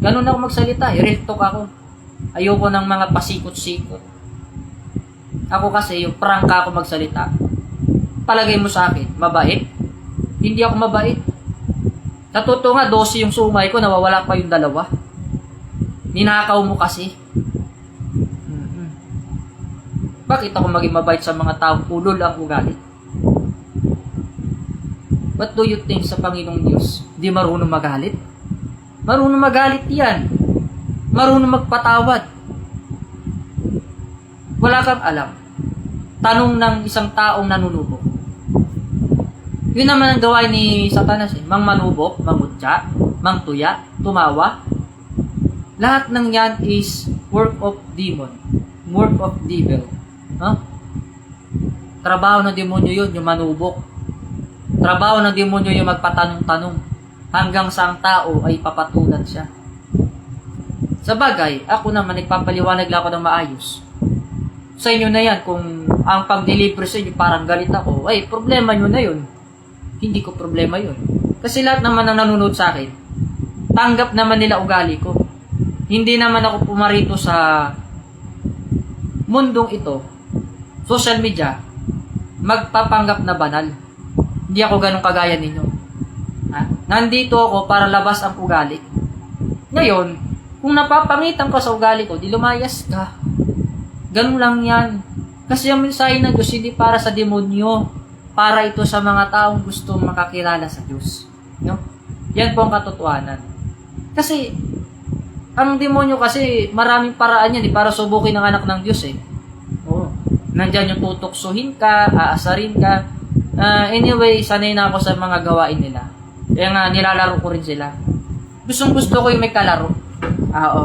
[SPEAKER 1] Ganun ako magsalita. Real talk ako. Ayoko ng mga pasikot-sikot. Ako kasi, yung prangka ako magsalita. Palagay mo sa akin, mabait? Hindi ako mabait. Sa totoo nga, 12 yung sumay ko, nawawala pa yung 2. Ninakaw mo kasi. Bakit ako maging mabait sa mga taong ulol ang ugali? What do you think sa Panginoong Diyos? Di marunong magalit? Marunong magalit yan. Marunong magpatawad. Wala kang alam. Tanong ng isang taong nanunubok. Yun naman ang gawain ni Satanas eh. Mang manubok, mangutya, mangtuya, tumawa. Lahat ng yan is work of demon. Work of devil. Trabaho ng demonyo yun, yung manubok. Trabaho ng demonyo yung magpatanong-tanong hanggang sa ang tao ay papatulan siya. Sa bagay, ako naman nagpapaliwanag lang ako ng maayos. Sa inyo na yan, kung ang pag-deliver sa inyo parang galit ako, problema nyo na yun. Hindi ko problema yun. Kasi lahat naman ang nanonood sa akin, tanggap naman nila ugali ko. Hindi naman ako pumarito sa mundong ito, social media, magpapanggap na banal. Hindi ako ganun kagaya ninyo. Nandito ako para labas ang ugali. Ngayon, kung napapangitan ka sa ugali ko, di lumayas ka. Ganun lang yan. Kasi ang mensahe ng Diyos hindi para sa demonyo. Para ito sa mga taong gusto makakilala sa Diyos. No? Yan po ang katotohanan. Kasi, ang demonyo kasi, maraming paraan yan para subukin ang anak ng Diyos eh. Nandyan yung tutuksuhin ka, aasarin ka. Anyway, sanay na ako sa mga gawain nila. Kaya nga, nilalaro ko rin sila. Gusto ko yung may kalaro. Oo.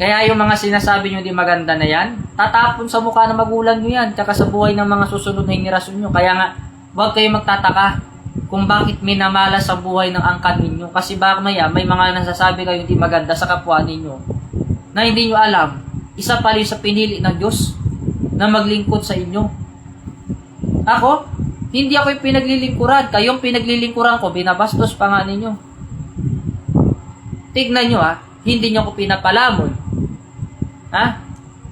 [SPEAKER 1] Kaya yung mga sinasabi nyo di maganda na yan, tatapon sa mukha ng magulang nyo yan, tsaka sa buhay ng mga susunod na henerasyon nyo. Kaya nga, huwag kayo magtataka kung bakit minamalas sa buhay ng angkan ninyo. Kasi baka maya, may mga nasasabi kayo di maganda sa kapwa ninyo na hindi nyo alam. Isa pa rin sa pinili ng Diyos na maglingkod sa inyo. Ako, hindi ako yung pinaglilingkuran. Kayong pinaglilingkuran ko, binabastos pa nga ninyo. Tignan nyo hindi niyo ako pinapalamon. Ha?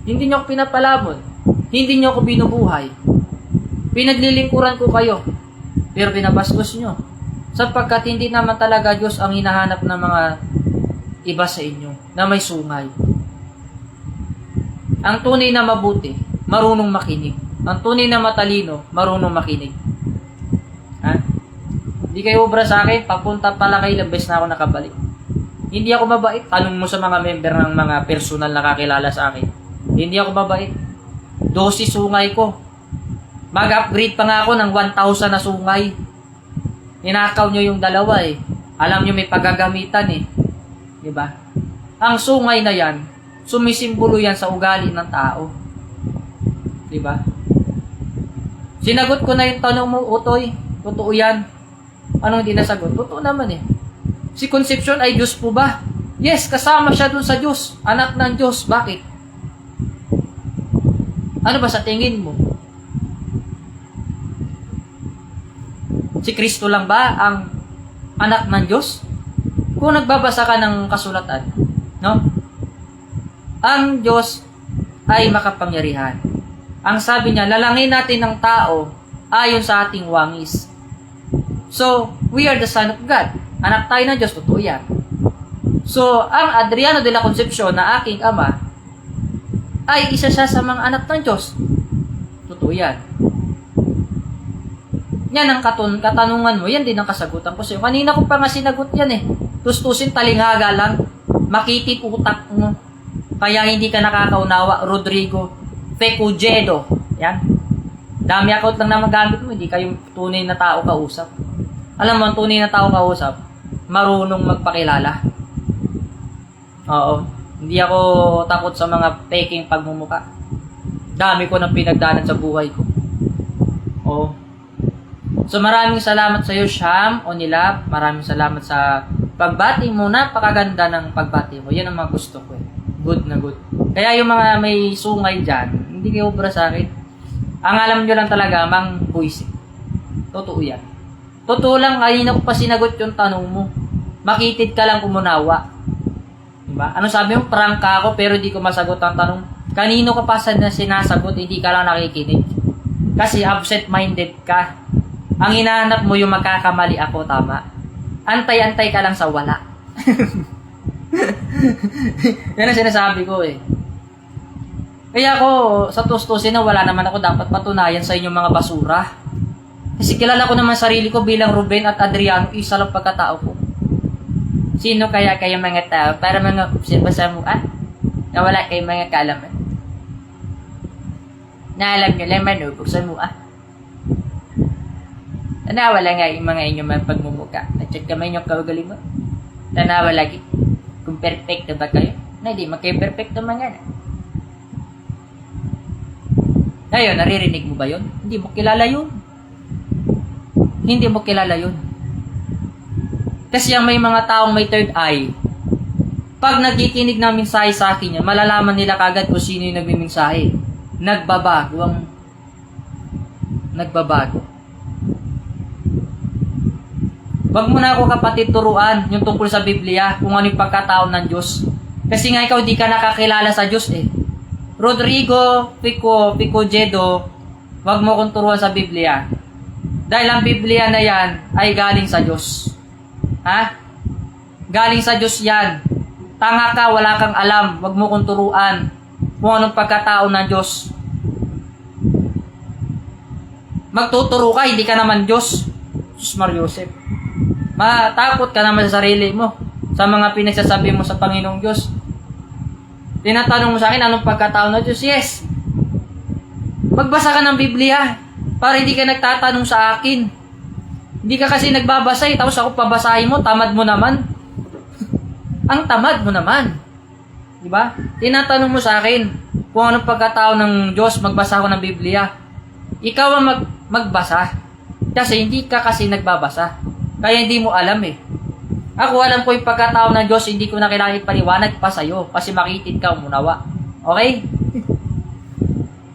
[SPEAKER 1] Hindi niyo ako pinapalamon. Hindi niyo ako binubuhay. Pinaglilingkuran ko kayo. Pero binabastos niyo. Sapagkat hindi naman talaga Diyos ang hinahanap ng mga iba sa inyo na may sungay. Ang tunay na mabuti, marunong makinig. Ang tunay na matalino, marunong makinig. Ha? Hindi kayo obra sa akin, papunta pala kayo, labes na ako nakabalik. Hindi ako mabait. Tanong mo sa mga member ng mga personal na kakilala sa akin. Hindi ako mabait. 12 sungay ko. Mag-upgrade pa nga ako ng 1,000 na sungay. Ninakaw nyo yung dalawa eh. Alam nyo may paggagamitan eh. Diba? Ang sungay na yan, sumisimbolo yan sa ugali ng tao. Diba? Sinagot ko na yung tanong mo, Utoy. Totoo yan. Anong hindi nasagot? Totoo naman eh. Si Concepcion ay Diyos po ba? Yes, kasama siya dun sa Diyos. Anak ng Diyos. Bakit? Ano ba sa tingin mo? Si Kristo lang ba ang anak ng Diyos? Kung nagbabasa ka ng kasulatan, no? Ang Diyos ay makapangyarihan. Ang sabi niya, lalangin natin ng tao ayon sa ating wangis. So, we are the son of God. Anak tayo ng Diyos, totoo yan. So, ang Adriano de la Concepcion na aking ama, ay isa siya sa mga anak ng Diyos. Totoo yan. Yan ang katanungan mo, yan din ang kasagutan ko sa'yo. Kanina ko pa nga sinagot yan eh. Tustusin, talinghaga lang. Makitid utak mo. Kaya hindi ka nakakaunawa, Rodrigo Fecujedo. Yan. Dami account lang na magamit mo, hindi kayong tunay na tao kausap. Alam mo, ang tunay na tao kausap, marunong magpakilala. Oo. Hindi ako takot sa mga peking pagmumuka. Dami ko nang pinagdaanan sa buhay ko. Oo. So maraming salamat sa iyo, Sham Onilab. Maraming salamat sa pagbati mo. Napakaganda ng pagbati mo. Yan ang mga gusto ko eh. Good na good. Kaya yung mga may sungay dyan, hindi kayo obra sa akin. Ang alam nyo lang talaga, mang buisip. Totoo yan. Totoo lang, kanina ko pa sinagot yung tanong mo. Makitid ka lang kumunawa. Diba? Ano sabi mo? Prank ka ako pero hindi ko masagot ang tanong. Kanino ka pa sinasagot, hindi ka lang nakikinig. Kasi absent-minded ka. Ang hinahanap mo yung magkakamali ako, tama? Antay-antay ka lang sa wala. Yan ang sinasabi ko eh. Kaya ako, sa tustusin na wala naman ako dapat patunayan sa inyong mga basura. Kasi kilala ko naman sarili ko bilang Ruben at Adriano, isa lang pagkatao ko. Sino kaya kayo mga tao para mga obserba sa mukha na wala kayong mga kaalaman? Na alam nyo lang manubog sa mukha. Tanawa lang nga yung mga inyong mga pagmumuka. At-check kamay nyo kaugali mo. Tanawa lagi. Kung perfecto ba kayo? Na hindi magkayo-perfecto mga na. Ngayon, naririnig mo ba yun? Hindi mo kilala yun. Hindi mo kilala yun. Kasi yung may mga taong may third eye, pag nagkikinig ng mensahe sa akin yan, malalaman nila kagad kung sino yung nagmimensahe. Nagbabago. Wag mo na ako kapatid turuan yung tungkol sa Biblia, kung ano yung pagkatao ng Diyos. Kasi nga ikaw di ka nakakilala sa Diyos eh. Rodrigo Fecujedo, wag mo kong turuan sa Biblia. Dahil ang Biblia na yan ay galing sa Diyos. Ha? Galing sa Diyos yan. Tanga ka, wala kang alam. Wag mo kong turuan kung anong pagkatao ng Diyos. Magtuturo ka, hindi ka naman Diyos. Sus Mariosep. Matakot ka naman sa sarili mo sa mga pinagsasabi mo sa Panginoong Diyos. Tinatanong mo sa akin, anong pagkatao ng Diyos? Yes. Magbasa ka ng Biblia para hindi ka nagtatanong sa akin. Hindi ka kasi nagbabasa eh, tapos ako pabasahin mo, tamad mo naman. Ang tamad mo naman. Diba? Tinatanong mo sa akin kung anong pagkatao ng Diyos, magbasa ako ng Biblia. Ikaw ang magbasa. Kasi hindi ka kasi nagbabasa. Kaya hindi mo alam eh. Ako alam ko yung pagkatao ng Diyos, hindi ko na kailangan ipaliwanag pa sa'yo kasi makitid ka umunawa. Okay?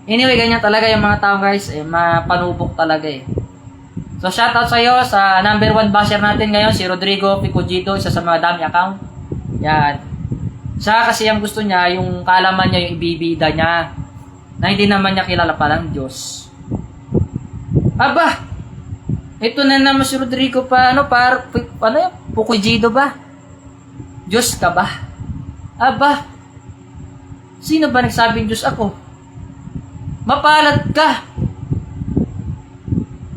[SPEAKER 1] Anyway, ganyan talaga yung mga tao guys, eh, mapanubok talaga eh. So shoutout sa'yo sa number 1 basher natin ngayon, si Rodrigo Fecujedo, isa sa mga dami account. Yan. Siya kasi ang gusto niya, yung kaalaman niya, yung ibibida niya, na hindi naman niya kilala palang Diyos. Aba, ito na naman si Rodrigo pa, Pukujido ba? Diyos ka ba? Aba, sino ba nagsabing Diyos ako? Mapalad ka!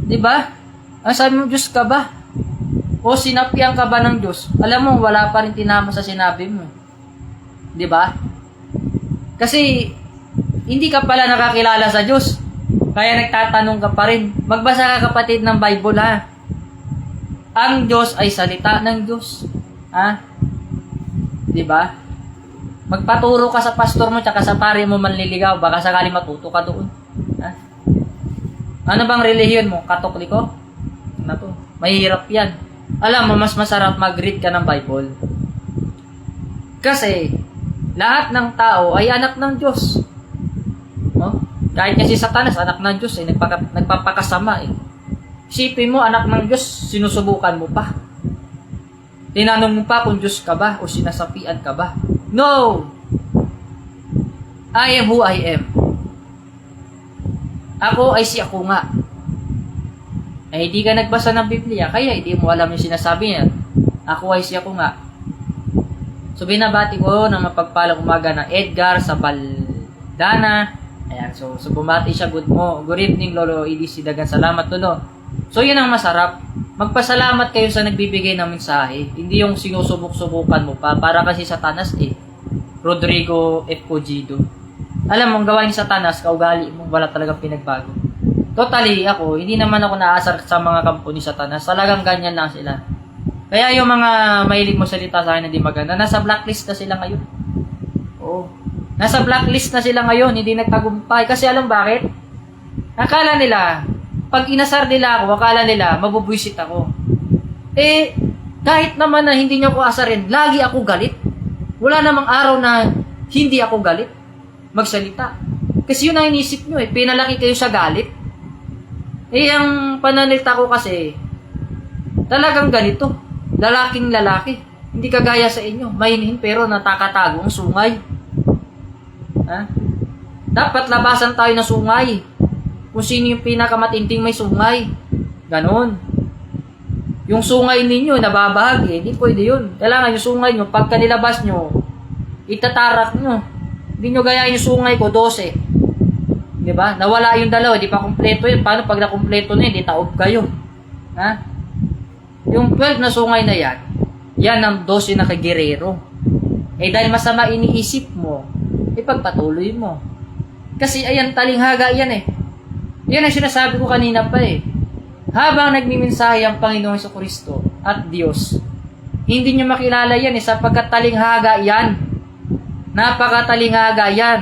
[SPEAKER 1] Diba? Ang sabi mo, Diyos ka ba? O sinapian ka ba ng Diyos? Alam mo, wala pa rin tinama sa sinabi mo. Diba? Kasi, hindi ka pala nakakilala sa Diyos. Kaya nagtatanong ka pa rin. Magbasa ka kapatid ng Bible ha. Ang Diyos ay salita ng Diyos. Ha? Diba? Magpaturo ka sa pastor mo tsaka sa pare mo manliligaw. Baka sakali matuto ka doon. Ha? Ano bang relihiyon mo? Katoliko? Ano to? Mahirap yan. Alam mo, mas masarap mag-read ka ng Bible. Kasi, lahat ng tao ay anak ng Diyos. No? Kahit kasi Satanas, anak ng Diyos, nagpapakasama eh. Isipin mo, anak ng Diyos, sinusubukan mo pa. Tinanong mo pa kung Diyos ka ba o sinasapian ka ba. No! I am who I am. Ako ay si ako nga. Ay hindi ka nagbasa ng Biblia, kaya hindi mo alam yung sinasabi niya. Ako ay si ako nga. So binabati ko ng mapagpalang umaga ng Edgar sa Baldana. Ayan, so bumati siya, good evening Lolo EDC, dagan salamat Lolo. So yun ang masarap. Magpasalamat kayo sa nagbibigay ng mensahe. Hindi yung sinusubok-subukan mo pa. Para kasi Satanas eh. Rodrigo F. Pukujido. Alam mo, ang gawa ni Satanas, kaugali mo, wala talagang pinagbago. Totally, ako, hindi naman ako naasar sa mga kampo ni Satanas. Talagang ganyan lang sila. Kaya yung mga mahilig mo salita sa akin na di maganda, nasa blacklist na sila ngayon. Oo. Nasa blacklist na sila ngayon, hindi nagtagumpay. Kasi alam bakit? Akala nila, pag inasar nila ako, akala nila, mabubwisit ako. Eh, kahit naman na hindi niyo ako asarin, lagi ako galit. Wala namang araw na hindi ako galit magsalita. Kasi yun ang inisip nyo eh. Pinalaki kayo sa galit. Eh, ang pananalita ko kasi, talagang ganito. Lalaking lalaki. Hindi kagaya sa inyo. Mahinhin pero natakatago ang sungay. Ha? Dapat labasan tayo ng sungay. Kung sino yung pinakamatinding may sungay. Ganon. Yung sungay ninyo, nababahagi. Hindi pwede yun. Kailangan yung sungay nyo, pagka nilabas nyo, itatarak nyo. Hindi nyo gayahin yung sungay ko, 12. Diba? Nawala yung dalawa, di pa kumpleto yun. Paano pag nakumpleto na yun, di taob kayo. Ha? Yung 12 na sungay na yan, yan ang 12 na kagirero. Eh dahil masama iniisip mo, ipagpatuloy mo. Kasi ayan, talinghaga yan eh. Yan ang sinasabi ko kanina pa eh. Habang nagmimensahe ang Panginoong Jesucristo at Diyos, hindi nyo makilala yan eh, sapagkat talinghaga yan. Napakatalinghaga yan.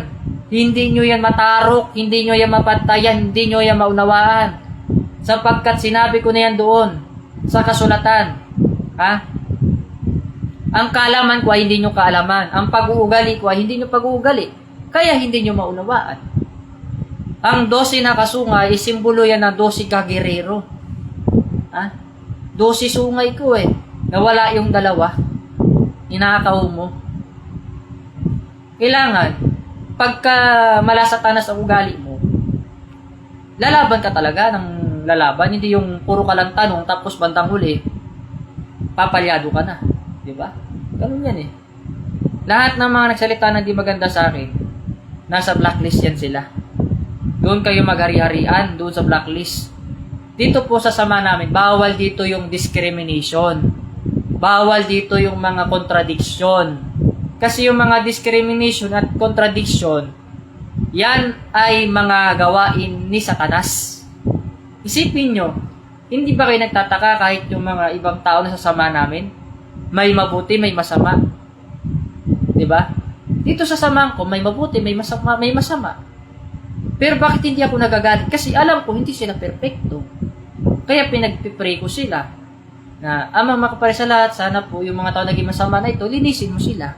[SPEAKER 1] Hindi nyo yan matarok, hindi nyo yan mapatayan, hindi nyo yan maunawaan. Sapagkat sinabi ko na yan doon sa kasulatan. Ha? Ang kaalaman ko ay hindi nyo kaalaman. Ang pag-uugali ko ay hindi nyo pag-uugali. Kaya hindi nyo maunawaan. Ang 12 na kasungay, simbolo yan ng 12 kagirero. Ha? 12 sungay ko eh. Nawala yung dalawa. Inakaw mo. Kailangan, pagka malasatanas ang ugali mo, lalaban ka talaga ng lalaban. Hindi yung puro ka lang tanong, tapos bandang huli, papalyado ka na. Diba? Ganun yan eh. Lahat ng mga nagsalita na di maganda sa akin, nasa blacklist yan sila. Doon kayo maghari-harian, doon sa blacklist. Dito po sa sama namin, bawal dito yung discrimination. Bawal dito yung mga contradiction. Kasi yung mga discrimination at contradiction, yan ay mga gawain ni Satanas. Isipin nyo, hindi ba kayo nagtataka kahit yung mga ibang tao na sasama namin? May mabuti, may masama. Diba? Dito sa samahan ko, may mabuti, may masama, may masama. Pero bakit hindi ako nagagalit? Kasi alam ko, hindi sila perfecto. Kaya pinagpipray ko sila na, Amang makapare sa lahat, sana po yung mga tao naging masama na ito, linisin mo sila.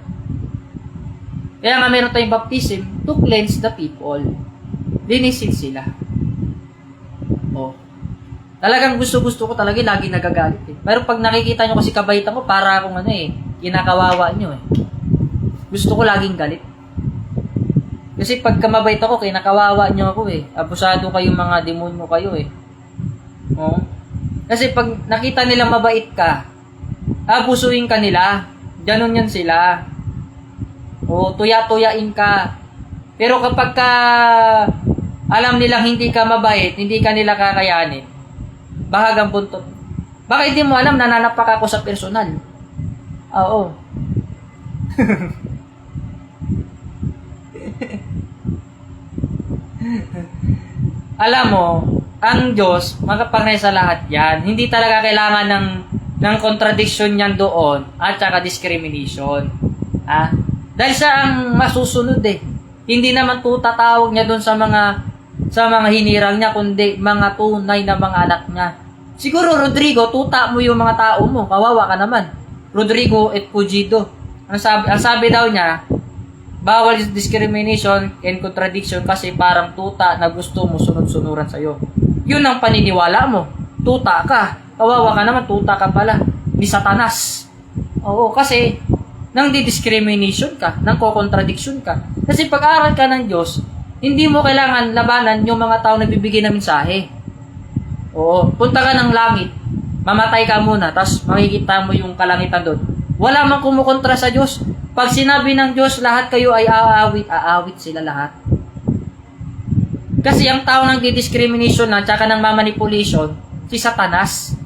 [SPEAKER 1] Kaya nga meron tayong baptism to cleanse the people. Linisin sila. Oh. Talagang gusto ko talaga lagi nagagalit eh. Pero pag nakikita nyo kasi kabaitan ko, para akong kinakawawa nyo eh.
[SPEAKER 2] gusto ko laging galit. Kasi pagka mabait ako, kinakawawa nyo ako eh. Abusado kayong mga demonyo kayo eh. Oh. Kasi pag nakita nila mabait ka, abusuin ka nila. Ganon yan sila. O, tuya-tuyain ka. Pero kapag ka alam nilang hindi ka mabait, hindi ka nila kakayanin, bahagang buntot. Baka hindi mo alam, nananapak ako sa personal. Oo. Alam mo, ang Diyos, makapangyarihan sa lahat yan. Hindi talaga kailangan ng contradiction yan doon at saka discrimination. Dahil siya ang masusunod eh. Hindi naman tutatawag niya doon sa mga hinirang niya, kundi mga tunay na mga anak niya. Siguro, Rodrigo, tuta mo yung mga tao mo. Kawawa ka naman. Rodrigo et Pugido. Ang sabi daw niya, bawal discrimination and contradiction kasi parang tuta na gusto mo sunod-sunuran sa'yo. Yun ang paniniwala mo. Tuta ka. Kawawa ka naman, tuta ka pala. Ni Satanas. Oo, kasi nang di-discrimination ka, nang ko-contradiction ka. Kasi pag-aral ka ng Diyos, hindi mo kailangan labanan yung mga tao na bibigyan ng mensahe. Oo, punta ka ng langit, mamatay ka muna, tapos makikita mo yung kalangitan doon. Wala mang kumukontra sa Diyos. Pag sinabi ng Diyos, lahat kayo ay aawit sila lahat. Kasi ang tao ng di-discrimination at saka ng mamanipulation, si Satanas.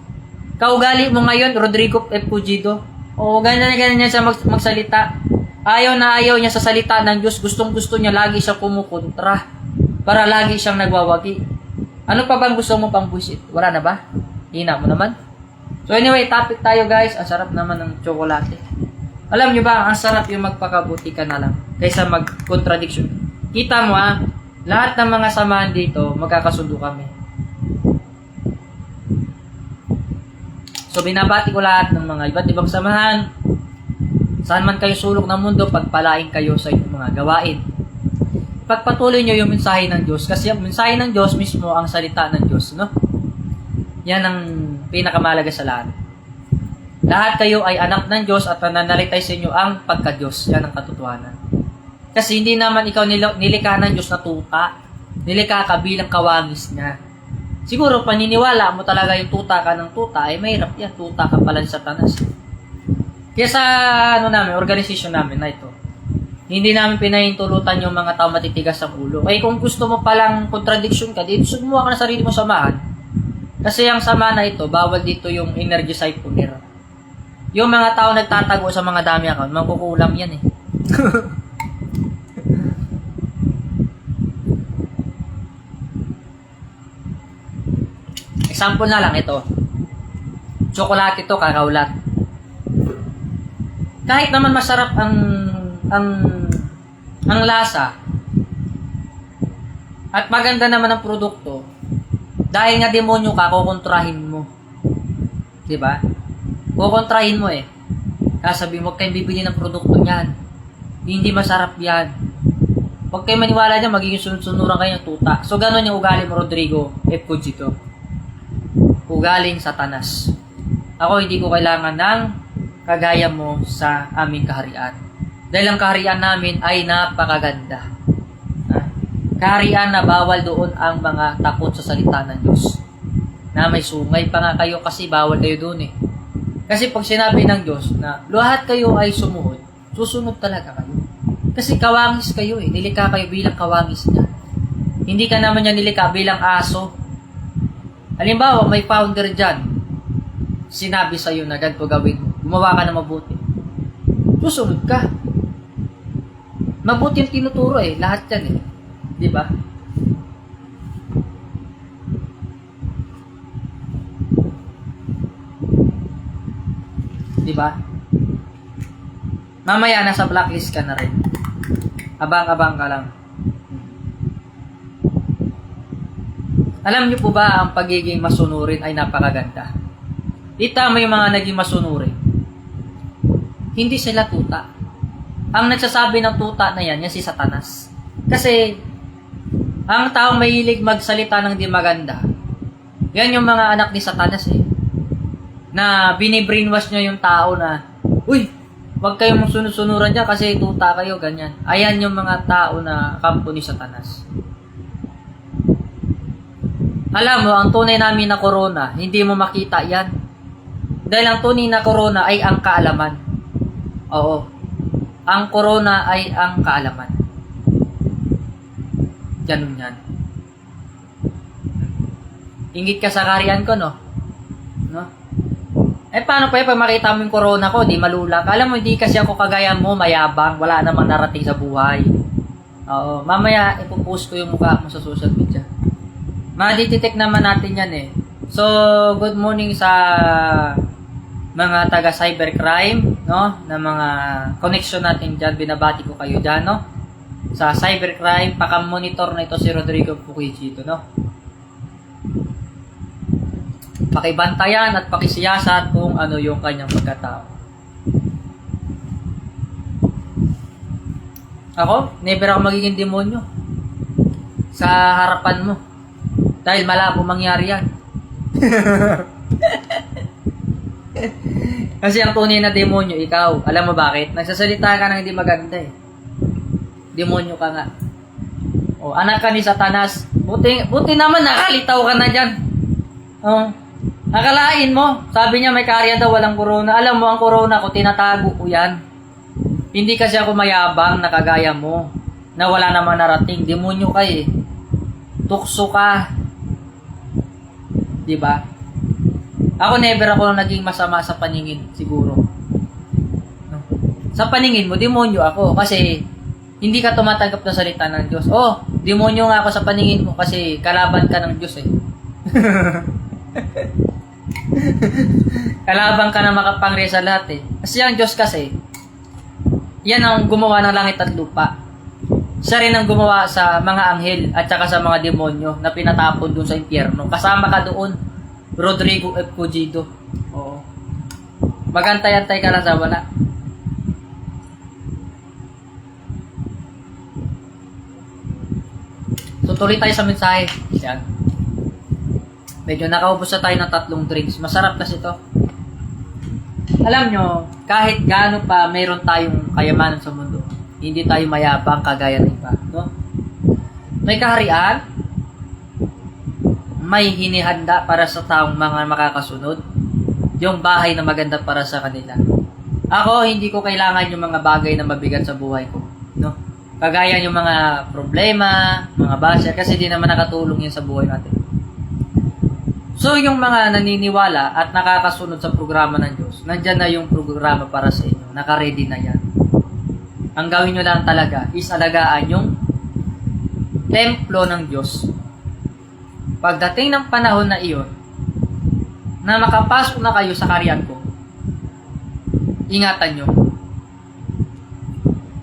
[SPEAKER 2] Kaugali mo ngayon, Rodrigo F. Pugido. O, ganyan niya siya magsalita. Ayaw na ayaw niya sa salita ng Diyos. Gustong-gusto niya lagi siyang kumukontra. Para lagi siyang nagwawagi. Ano pa bang gusto mo pang buisit? Wala na ba? Hina mo naman. So anyway, topic tayo guys. Ang sarap naman ng tsokolate. Alam niyo ba, ang sarap yung magpakabuti ka na lang kaysa mag-contradiction. Kita mo lahat ng mga samahan dito, magkakasundo kami. So binabati ko lahat ng mga iba't ibang samahan. Saan man kayo sulok ng mundo, pagpalain kayo sa inyong mga gawain. Pagpatuloy nyo yung mensahe ng Diyos. Kasi ang mensahe ng Diyos mismo ang salita ng Diyos. No? Yan ang pinakamalaga sa lahat. Lahat kayo ay anak ng Diyos at nananalitay sa inyo ang pagka-Diyos. Yan ang katotohanan. Kasi hindi naman ikaw nilikha ng Diyos na tuta. Nilikha ka bilang kawangis niya. Siguro, paniniwala mo talaga yung tuta ka ng tuta, ay mahirap yan. Tuta ka pala sa Satanas. Kaya sa organisasyon namin na ito, hindi namin pinahintulutan yung mga tao matitigas ang ulo. Kaya kung gusto mo palang contradiction ka, dito sumuha ka na sarili mo samahan. Kasi ang sama na ito, bawal dito yung energy siphoner. Yung mga tao nagtatago sa mga dami account, magkukulam yan eh. Example na lang ito. Tsokolate ito, kakaulat. Kahit naman masarap ang lasa at maganda naman ang produkto, dahil nga demonyo ka, kukontrahin mo. Diba? Kukontrahin mo eh. Sabi mo, huwag kayong bibili ng produkto niyan. Hindi masarap yan. Huwag kayong maniwala niya, magiging sunod-sunuran kayo ng tuta. So, gano'n yung ugali mo, Rodrigo F. Pugido. Ugaling Satanas. Ako, hindi ko kailangan ng kagaya mo sa aming kaharian. Dahil ang kaharian namin ay napakaganda. Kaharian na bawal doon ang mga takot sa salita ng Diyos. Na may sungay pa nga kayo kasi bawal kayo doon eh. Kasi pag sinabi ng Diyos na lahat kayo ay sumuhod, susunod talaga kayo. Kasi kawangis kayo eh. Nilikha kayo bilang kawangis niya. Hindi ka naman niya nilikha bilang aso. Halimbawa, may founder dyan. Sinabi sa'yo na ganito gawin mo. Gumawa ka na mabuti. Susunod ka. Mabuti yung tinuturo eh. Lahat yan eh. Di ba? Di ba? Mamaya nasa blacklist ka na rin. Abang-abang ka lang. Alam niyo po ba ang pagiging masunurin ay napakaganda? Kita mo yung mga naging masunurin. Hindi sila tuta. Ang nagsasabi ng tuta na yan si Satanas. Kasi ang taong mahilig magsalita ng di maganda, yan yung mga anak ni Satanas eh. Na binibrainwash niya yung tao na, uy, Huwag kayong sunod-sunuran dyan kasi tuta kayo, ganyan. Ayan yung mga tao na kampo ni Satanas. Alam mo, ang tunay namin na corona, hindi mo makita yan. Dahil ang tunay na corona ay ang kaalaman. Oo. Ang corona ay ang kaalaman. Ganun yan. Ingit ka sa kariyan ko, no? No? Eh, paano pa pag makita mo yung corona ko, di malulak? Alam mo, hindi kasi ako kagaya mo, mayabang, wala namang narating sa buhay. Oo, mamaya ipopost ko yung mukha mo sa social media. Ma-detect naman natin yan eh. So, good morning sa mga taga cybercrime, no? Na mga connection natin dyan, binabati ko kayo dyan, no? Sa cybercrime, paka-monitor na ito si Rodrigo Puquijito, no? Pakibantayan at pakisiyasat kung ano yung kanyang pagkatao. Ako, never ako magiging demonyo sa harapan mo. Dahil malabo mangyari yan. Kasi ang tunay na demonyo, ikaw. Alam mo bakit? Nagsasalita ka ng hindi maganda eh. Demonyo ka nga. O, anak ka ni Satanas. Buti naman nakalitaw ka na dyan. O, nakalain mo. Sabi niya may karya daw, walang corona. Alam mo, ang corona ko, tinatago ko yan. Hindi kasi ako mayabang na kagaya mo. Na wala namang narating. Demonyo ka eh. Tukso ka. Diba? Ako never ako naging masama sa paningin, siguro. No? Sa paningin mo, demonyo ako. Kasi, hindi ka tumatanggap ng salita ng Diyos. Oh, demonyo nga ako sa paningin mo kasi kalaban ka ng Diyos eh. Kalaban ka na makapangyarihan sa lahat eh. Kasi ang Diyos kasi, yan ang gumawa ng langit at lupa. Siya rin ang gumawa sa mga anghel at saka sa mga demonyo na pinatapon doon sa impyerno. Kasama ka doon, Rodrigo F. Puquijito. Oo. Magantay-antay ka lang sa wala. So tuloy tayo sa mensahe. Yan. Medyo nakaubos na tayo ng 3 drinks. Masarap kasi ito. Alam nyo, kahit gaano pa mayroon tayong kayamanan sa mundo, hindi tayo mayabang kagaya ng iba. No? May kaharian, may hinihanda para sa taong mga makakasunod, yung bahay na maganda para sa kanila. Ako, hindi ko kailangan yung mga bagay na mabigat sa buhay ko. No? Kagaya yung mga problema, mga basher, kasi di naman nakatulong yun sa buhay natin. So, yung mga naniniwala at nakakasunod sa programa ng Diyos, nandyan na yung programa para sa inyo. Naka-ready na yan. Ang gawin nyo lang talaga is alagaan yung templo ng Diyos. Pagdating ng panahon na iyon, na makapasok na kayo sa karyan ko, ingatan nyo.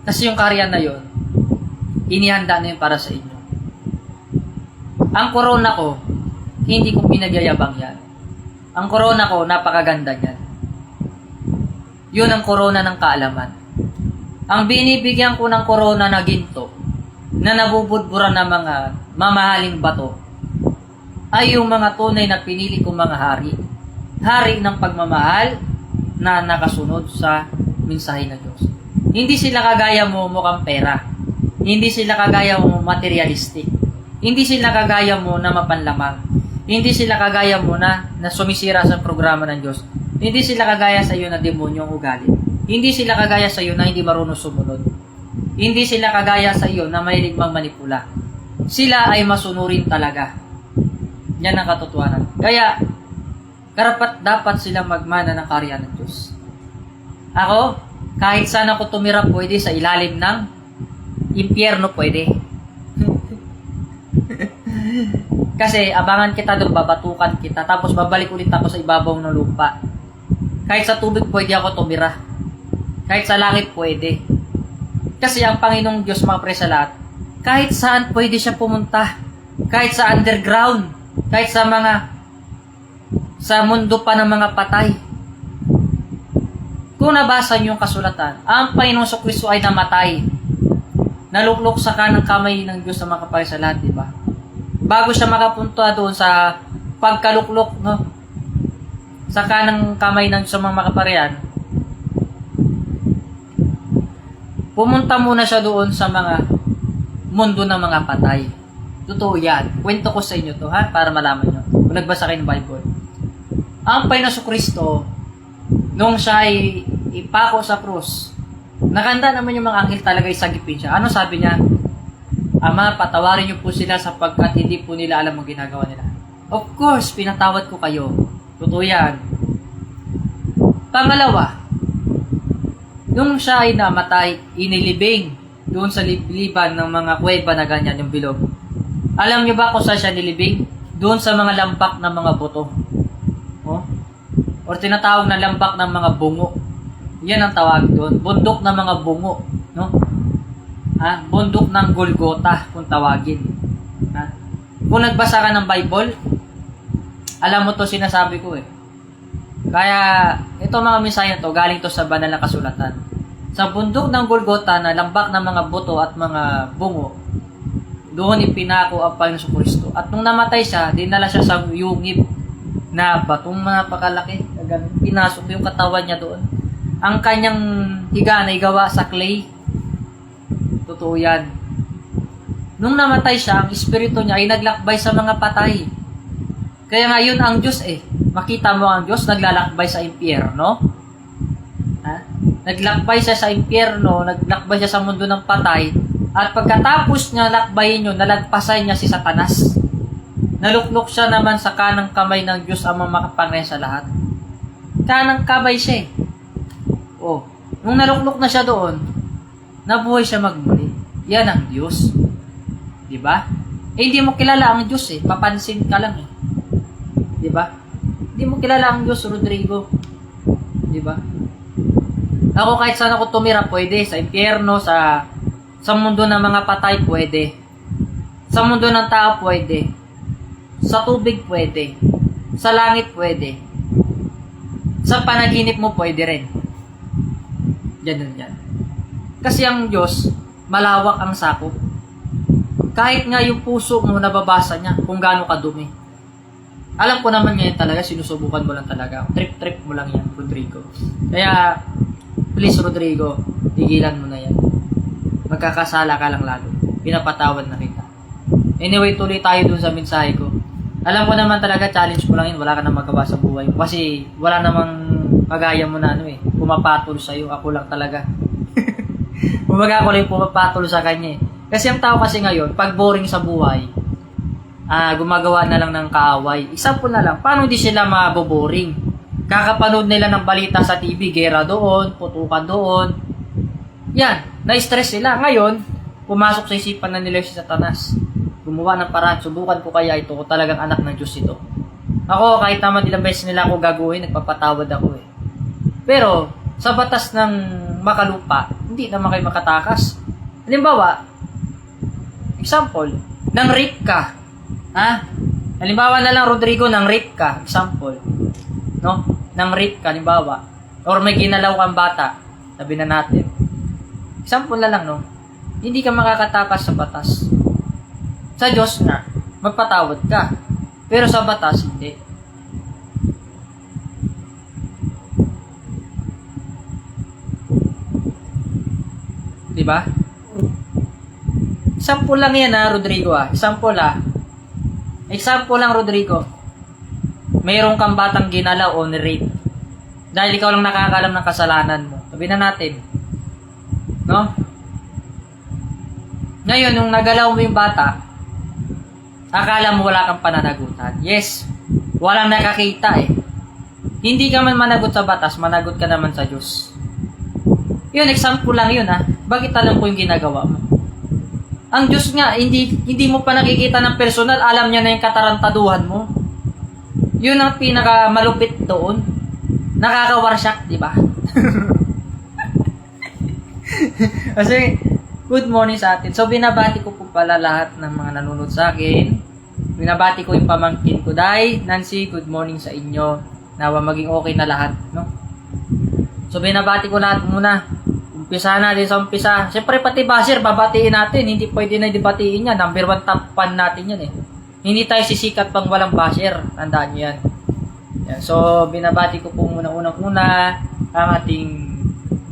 [SPEAKER 2] Kasi yung karyan na yon, inihanda na yun para sa inyo. Ang corona ko, hindi ko pinagyayabang yan. Ang corona ko, napakaganda niyan. Yun ang corona ng kaalaman. Ang binibigyan ko ng corona na ginto, na nabubudburan ng mga mamahaling bato, ay yung mga tunay na pinili kong mga hari. Hari ng pagmamahal na nakasunod sa mensahe ng Diyos. Hindi sila kagaya mo mukhang pera. Hindi sila kagaya mo materialistic. Hindi sila kagaya mo na mapanlamang. Hindi sila kagaya mo na sumisira sa programa ng Diyos. Hindi sila kagaya sa iyo na demonyong ugali. Hindi sila kagaya sa iyo na hindi marunong sumunod. Hindi sila kagaya sa iyo na mahilig manipula. Sila ay masunurin talaga. Yan ang katotohanan. Kaya, karapat dapat sila magmana ng karya ng Diyos. Ako, kahit saan ako tumira pwede, sa ilalim ng impyerno pwede. Kasi abangan kita doon, babatukan kita, tapos babalik ulit ako sa ibabaw ng lupa. Kahit sa tubig pwede ako tumira. Kahit sa langit pwede. Kasi ang Panginoong Diyos, mga pre, sa lahat, kahit saan pwede siya pumunta. Kahit sa underground, kahit sa mundo pa ng mga patay. Kung nabasa niyo yung kasulatan, ang Panginoong Kristo ay namatay. Naluklok sa kanang kamay ng Diyos na makapal sa lahat, di ba? Bago siya makapunta doon sa pagkaluklok, no? Sa kanang kamay ng Diyos sa mga makaparian, pumunta muna siya doon sa mga mundo ng mga patay. Totoo yan. Kwento ko sa inyo to, ha? Para malaman nyo. Kung nagbasa kayo ng Bible. Ang Panginoon Kristo, nung siya ay ipako sa krus, nakanda naman yung mga anghel talaga isagipin siya. Ano sabi niya? Ama, patawarin niyo po sila sapagkat hindi po nila alam ang ginagawa nila. Of course, pinatawad ko kayo. Totoo yan. Pangalawa, nung siya ay namatay, inilibing doon sa liban ng mga kuweba na ganyan, yung bilog. Alam niyo ba kung saan siya nilibing? Doon sa mga lambak ng mga buto. Oh? Or tinatawag na lambak ng mga bungo. Yan ang tawag doon. Bundok ng mga bungo. No? Bundok ng Golgota, kung tawagin. Kung nagbasa ka ng Bible, alam mo to sinasabi ko eh. Kaya, ito mga misaya to, galing to sa banal na kasulatan. Sa bundok ng Golgota na lambak ng mga buto at mga bungo, doon ipinako ang Panginoon Kristo. At nung namatay siya, dinala siya sa yungib na batong napakalaki. Pinasok yung katawan niya doon. Ang kanyang higaan ay gawa sa clay. Totoo yan. Nung namatay siya, ang espiritu niya ay naglakbay sa mga patay. Kaya nga yun ang Diyos eh. Makita mo ang Diyos, naglalakbay sa impyerno. Naglakbay siya sa impyerno, naglakbay siya sa mundo ng patay. At pagkatapos niya lakbayin yun, nalagpasan niya si Satanas. Naluklok siya naman sa kanang kamay ng Diyos ang makapangyarihan sa lahat. Kanang kamay siya eh. Nung naluklok na siya doon, nabuhay siya magmuli. Yan ang Diyos. Diba? Hindi mo kilala ang Diyos eh. Papansin ka lang eh. Diba? Hindi mo kilala ang Diyos, Rodrigo. Diba? Ako kahit saan ako tumira, pwede. Sa impyerno, sa mundo ng mga patay, pwede. Sa mundo ng tao, pwede. Sa tubig, pwede. Sa langit, pwede. Sa panaginip mo, pwede rin. Ganun yan. Kasi ang Diyos, malawak ang sakop. Kahit nga yung puso mo, nababasa niya kung gaano kadumi. Alam ko naman ngayon talaga, sinusubukan mo lang talaga. Trip-trip mo lang yan, Rodrigo. Kaya, please Rodrigo, tigilan mo na yan. Magkakasala ka lang lalo. Pinapatawad na kita. Anyway, tuloy tayo dun sa mensahe ko. Alam ko naman talaga, challenge mo lang yun. Wala ka nang magawa sa buhay mo. Kasi wala namang kagaya mo na pumapatol sa'yo. Ako lang talaga. Kumbaga ako lang pumapatol sa kanya eh. Kasi ang tao kasi ngayon, pag boring sa buhay, gumagawa na lang ng kaaway. Example na lang, paano hindi sila maboboring? Kakapanood nila ng balita sa TV, gera doon, putukan doon. Yan, na-stress sila. Ngayon, pumasok sa isipan na nila si Satanas. Gumawa ng paraan, subukan ko kaya ito, kung talagang anak ng Diyos ito. Ako, kahit naman ilang beses nila ako gagawin, nagpapatawad ako eh. Pero, sa batas ng makalupa, hindi naman kayo makatakas. Halimbawa, example, nang rape ka. Halimbawa na lang, Rodrigo, nang rape ka. Example. No? Nang rape ka, halimbawa. Or may ginalaw kang bata. Sabi na natin. Example na lang, no? Hindi ka makakatakas sa batas. Sa Diyos na, magpatawad ka. Pero sa batas, hindi. Diba? Example lang yan Rodrigo Example Example lang, Rodrigo. Mayroon kang batang ginalaw o ni-rape. Dahil ikaw lang nakakaalam ng kasalanan mo. Sabi na natin. No? Ngayon, nung nagalaw mo yung bata, akala mo wala kang pananagutan. Yes, walang nakakita eh. Hindi ka man managot sa batas, managot ka naman sa Diyos. Yun, example lang yun Bakit alam ko yung ginagawa mo? Ang Diyos nga, hindi mo pa nakikita ng personal, alam niya na yung katarantaduhan mo. Yun ang pinakamalupit doon. Nakakawarsyak, di ba? Kasi, good morning sa atin. So, binabati ko po pala lahat ng mga nanonood sa akin. Binabati ko yung pamangkin ko. Day, Nancy, good morning sa inyo. Nawa maging okay na lahat, no? So, binabati ko lahat muna. Umpisa natin sa umpisa. Siyempre, pati basher, babatiin natin. Hindi pwede na dibatiin yan. Number 1 top fan natin yan eh. Hindi tayo sisikat pang walang basher. Tandaan nyo yan. So, binabati ko po muna unang-una ang ating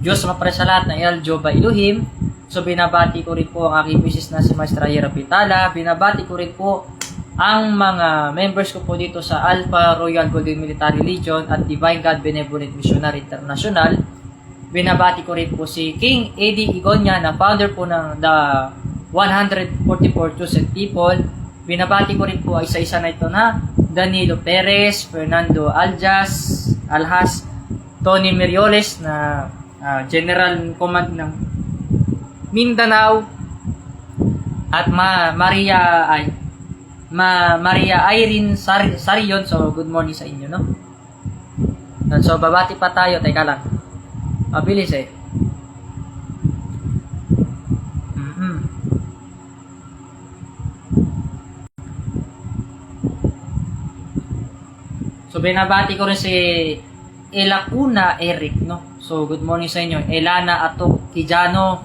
[SPEAKER 2] Diyos mapare sa lahat na El Jehovah Elohim. So binabati ko rin po ang aking misis na si Maestra Yera Pitala. Binabati ko rin po ang mga members ko po dito sa Alpha Royal Golden Military Legion at Divine God Benevolent Missionary International. Binabati ko rin po si King Eddie Igonya na founder po ng The 144 Chosen People. Binabati ko rin po isa-isa na ito na Danilo Perez, Fernando Alhas, Tony Merioles na General Command ng Mindanao at Maria Irene Sarion. So good morning sa inyo, no? So babati pa tayo, teka lang. Mabilis eh. So binabati ko rin si Elacuna Eric, no? So good morning sa inyo. Elana Atok Kijano,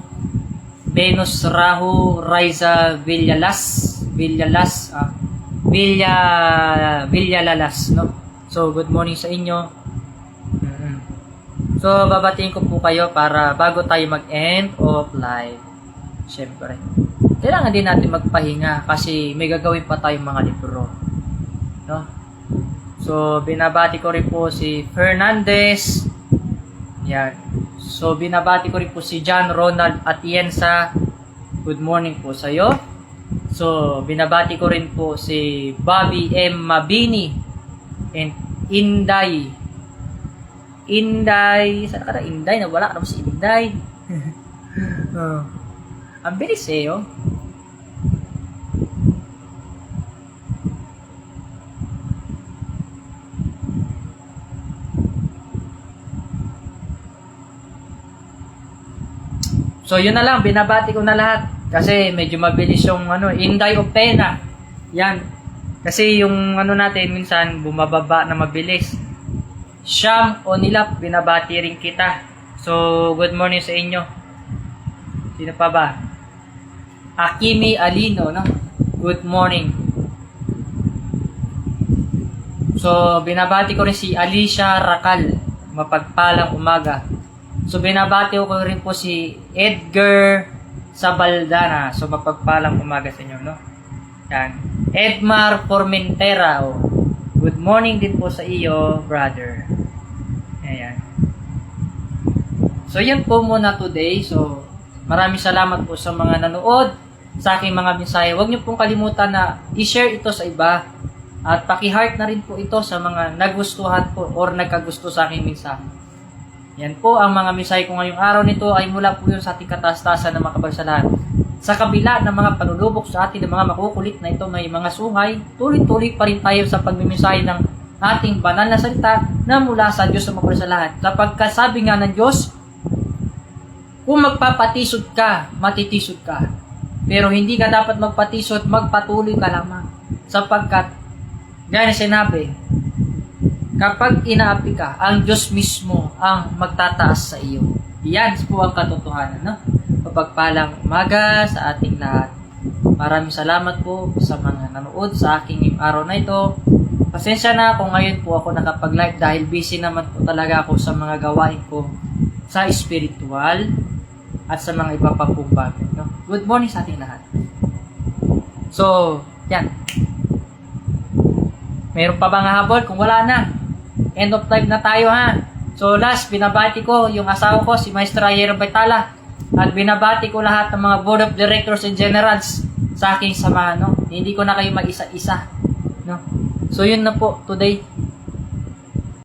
[SPEAKER 2] Venus Rahu, Raiza Villalas, no? So good morning sa inyo. So babatiin ko po kayo para bago tayo mag-end of live. Syempre, kailangan din natin magpahinga kasi may gagawin pa tayong mga libro, no? So binabati ko rin po si Fernandez. Yan. So binabati ko rin po si John Ronald Atienza. Good morning po sa iyo. So binabati ko rin po si Bobby M. Mabini and Inday. Saan ka na? Inday? Nawala ka na si Inday. Ang bilis eh, oh. So yun na lang, binabati ko na lahat kasi medyo mabilis yung Inday Opena. Yan. Kasi yung natin minsan bumababa na mabilis. Sham Onilap, binabati rin kita. So good morning sa inyo. Sino pa ba? Akimi Alino, no? Good morning. So binabati ko rin si Alicia Rakal. Mapagpalang umaga. So binabati ko rin po si Edgar Sabaldana. So mapagpalang umaga sa inyo, no? Yan. Edmar Formentera. Oh. Good morning din po sa iyo, brother. Ayan. So yan po muna today. So maraming salamat po sa mga nanood sa aking mga mensahe. Huwag niyo pong kalimutan na i-share ito sa iba. At paki-heart na rin po ito sa mga nagustuhan po or nagkagusto sa aking mensahe. Yan po ang mga mensahe ko ngayong araw nito ay mula po yun sa ating kataas-taasan ng mga kabagsalahan. Sa kabila ng mga panulubok sa atin ng mga makukulit na ito may mga sungay, tuloy-tuloy pa rin tayo sa pagmimisahe ng ating banal na salita na mula sa Diyos na mapagpasalahan. Sapagkat sabi nga ng Diyos, kung magpapatisod ka, matitisod ka. Pero hindi ka dapat magpatisod, magpatuloy ka lamang. Sapagkat, gaya na sinabi, kapag inaapi ka, ang Diyos mismo ang magtataas sa iyo. Yan po ang katotohanan, no? Mapagpalang umaga sa ating lahat. Maraming salamat po sa mga nanood sa aking araw na ito. Pasensya na kung ngayon po ako nakapag-live dahil busy naman po talaga ako sa mga gawain ko sa spiritual at sa mga iba pa pong bagay, no? Good morning sa ating lahat. So, yan. Mayroon pa bang habol? Kung wala na, end of live na tayo, ha. So last, binabati ko yung asawa ko, si Maestra Yera Pitala. At binabati ko lahat ng mga board of directors and generals sa aking samahan, no? Hindi ko na kayo mag-isa-isa, no? So yun na po today.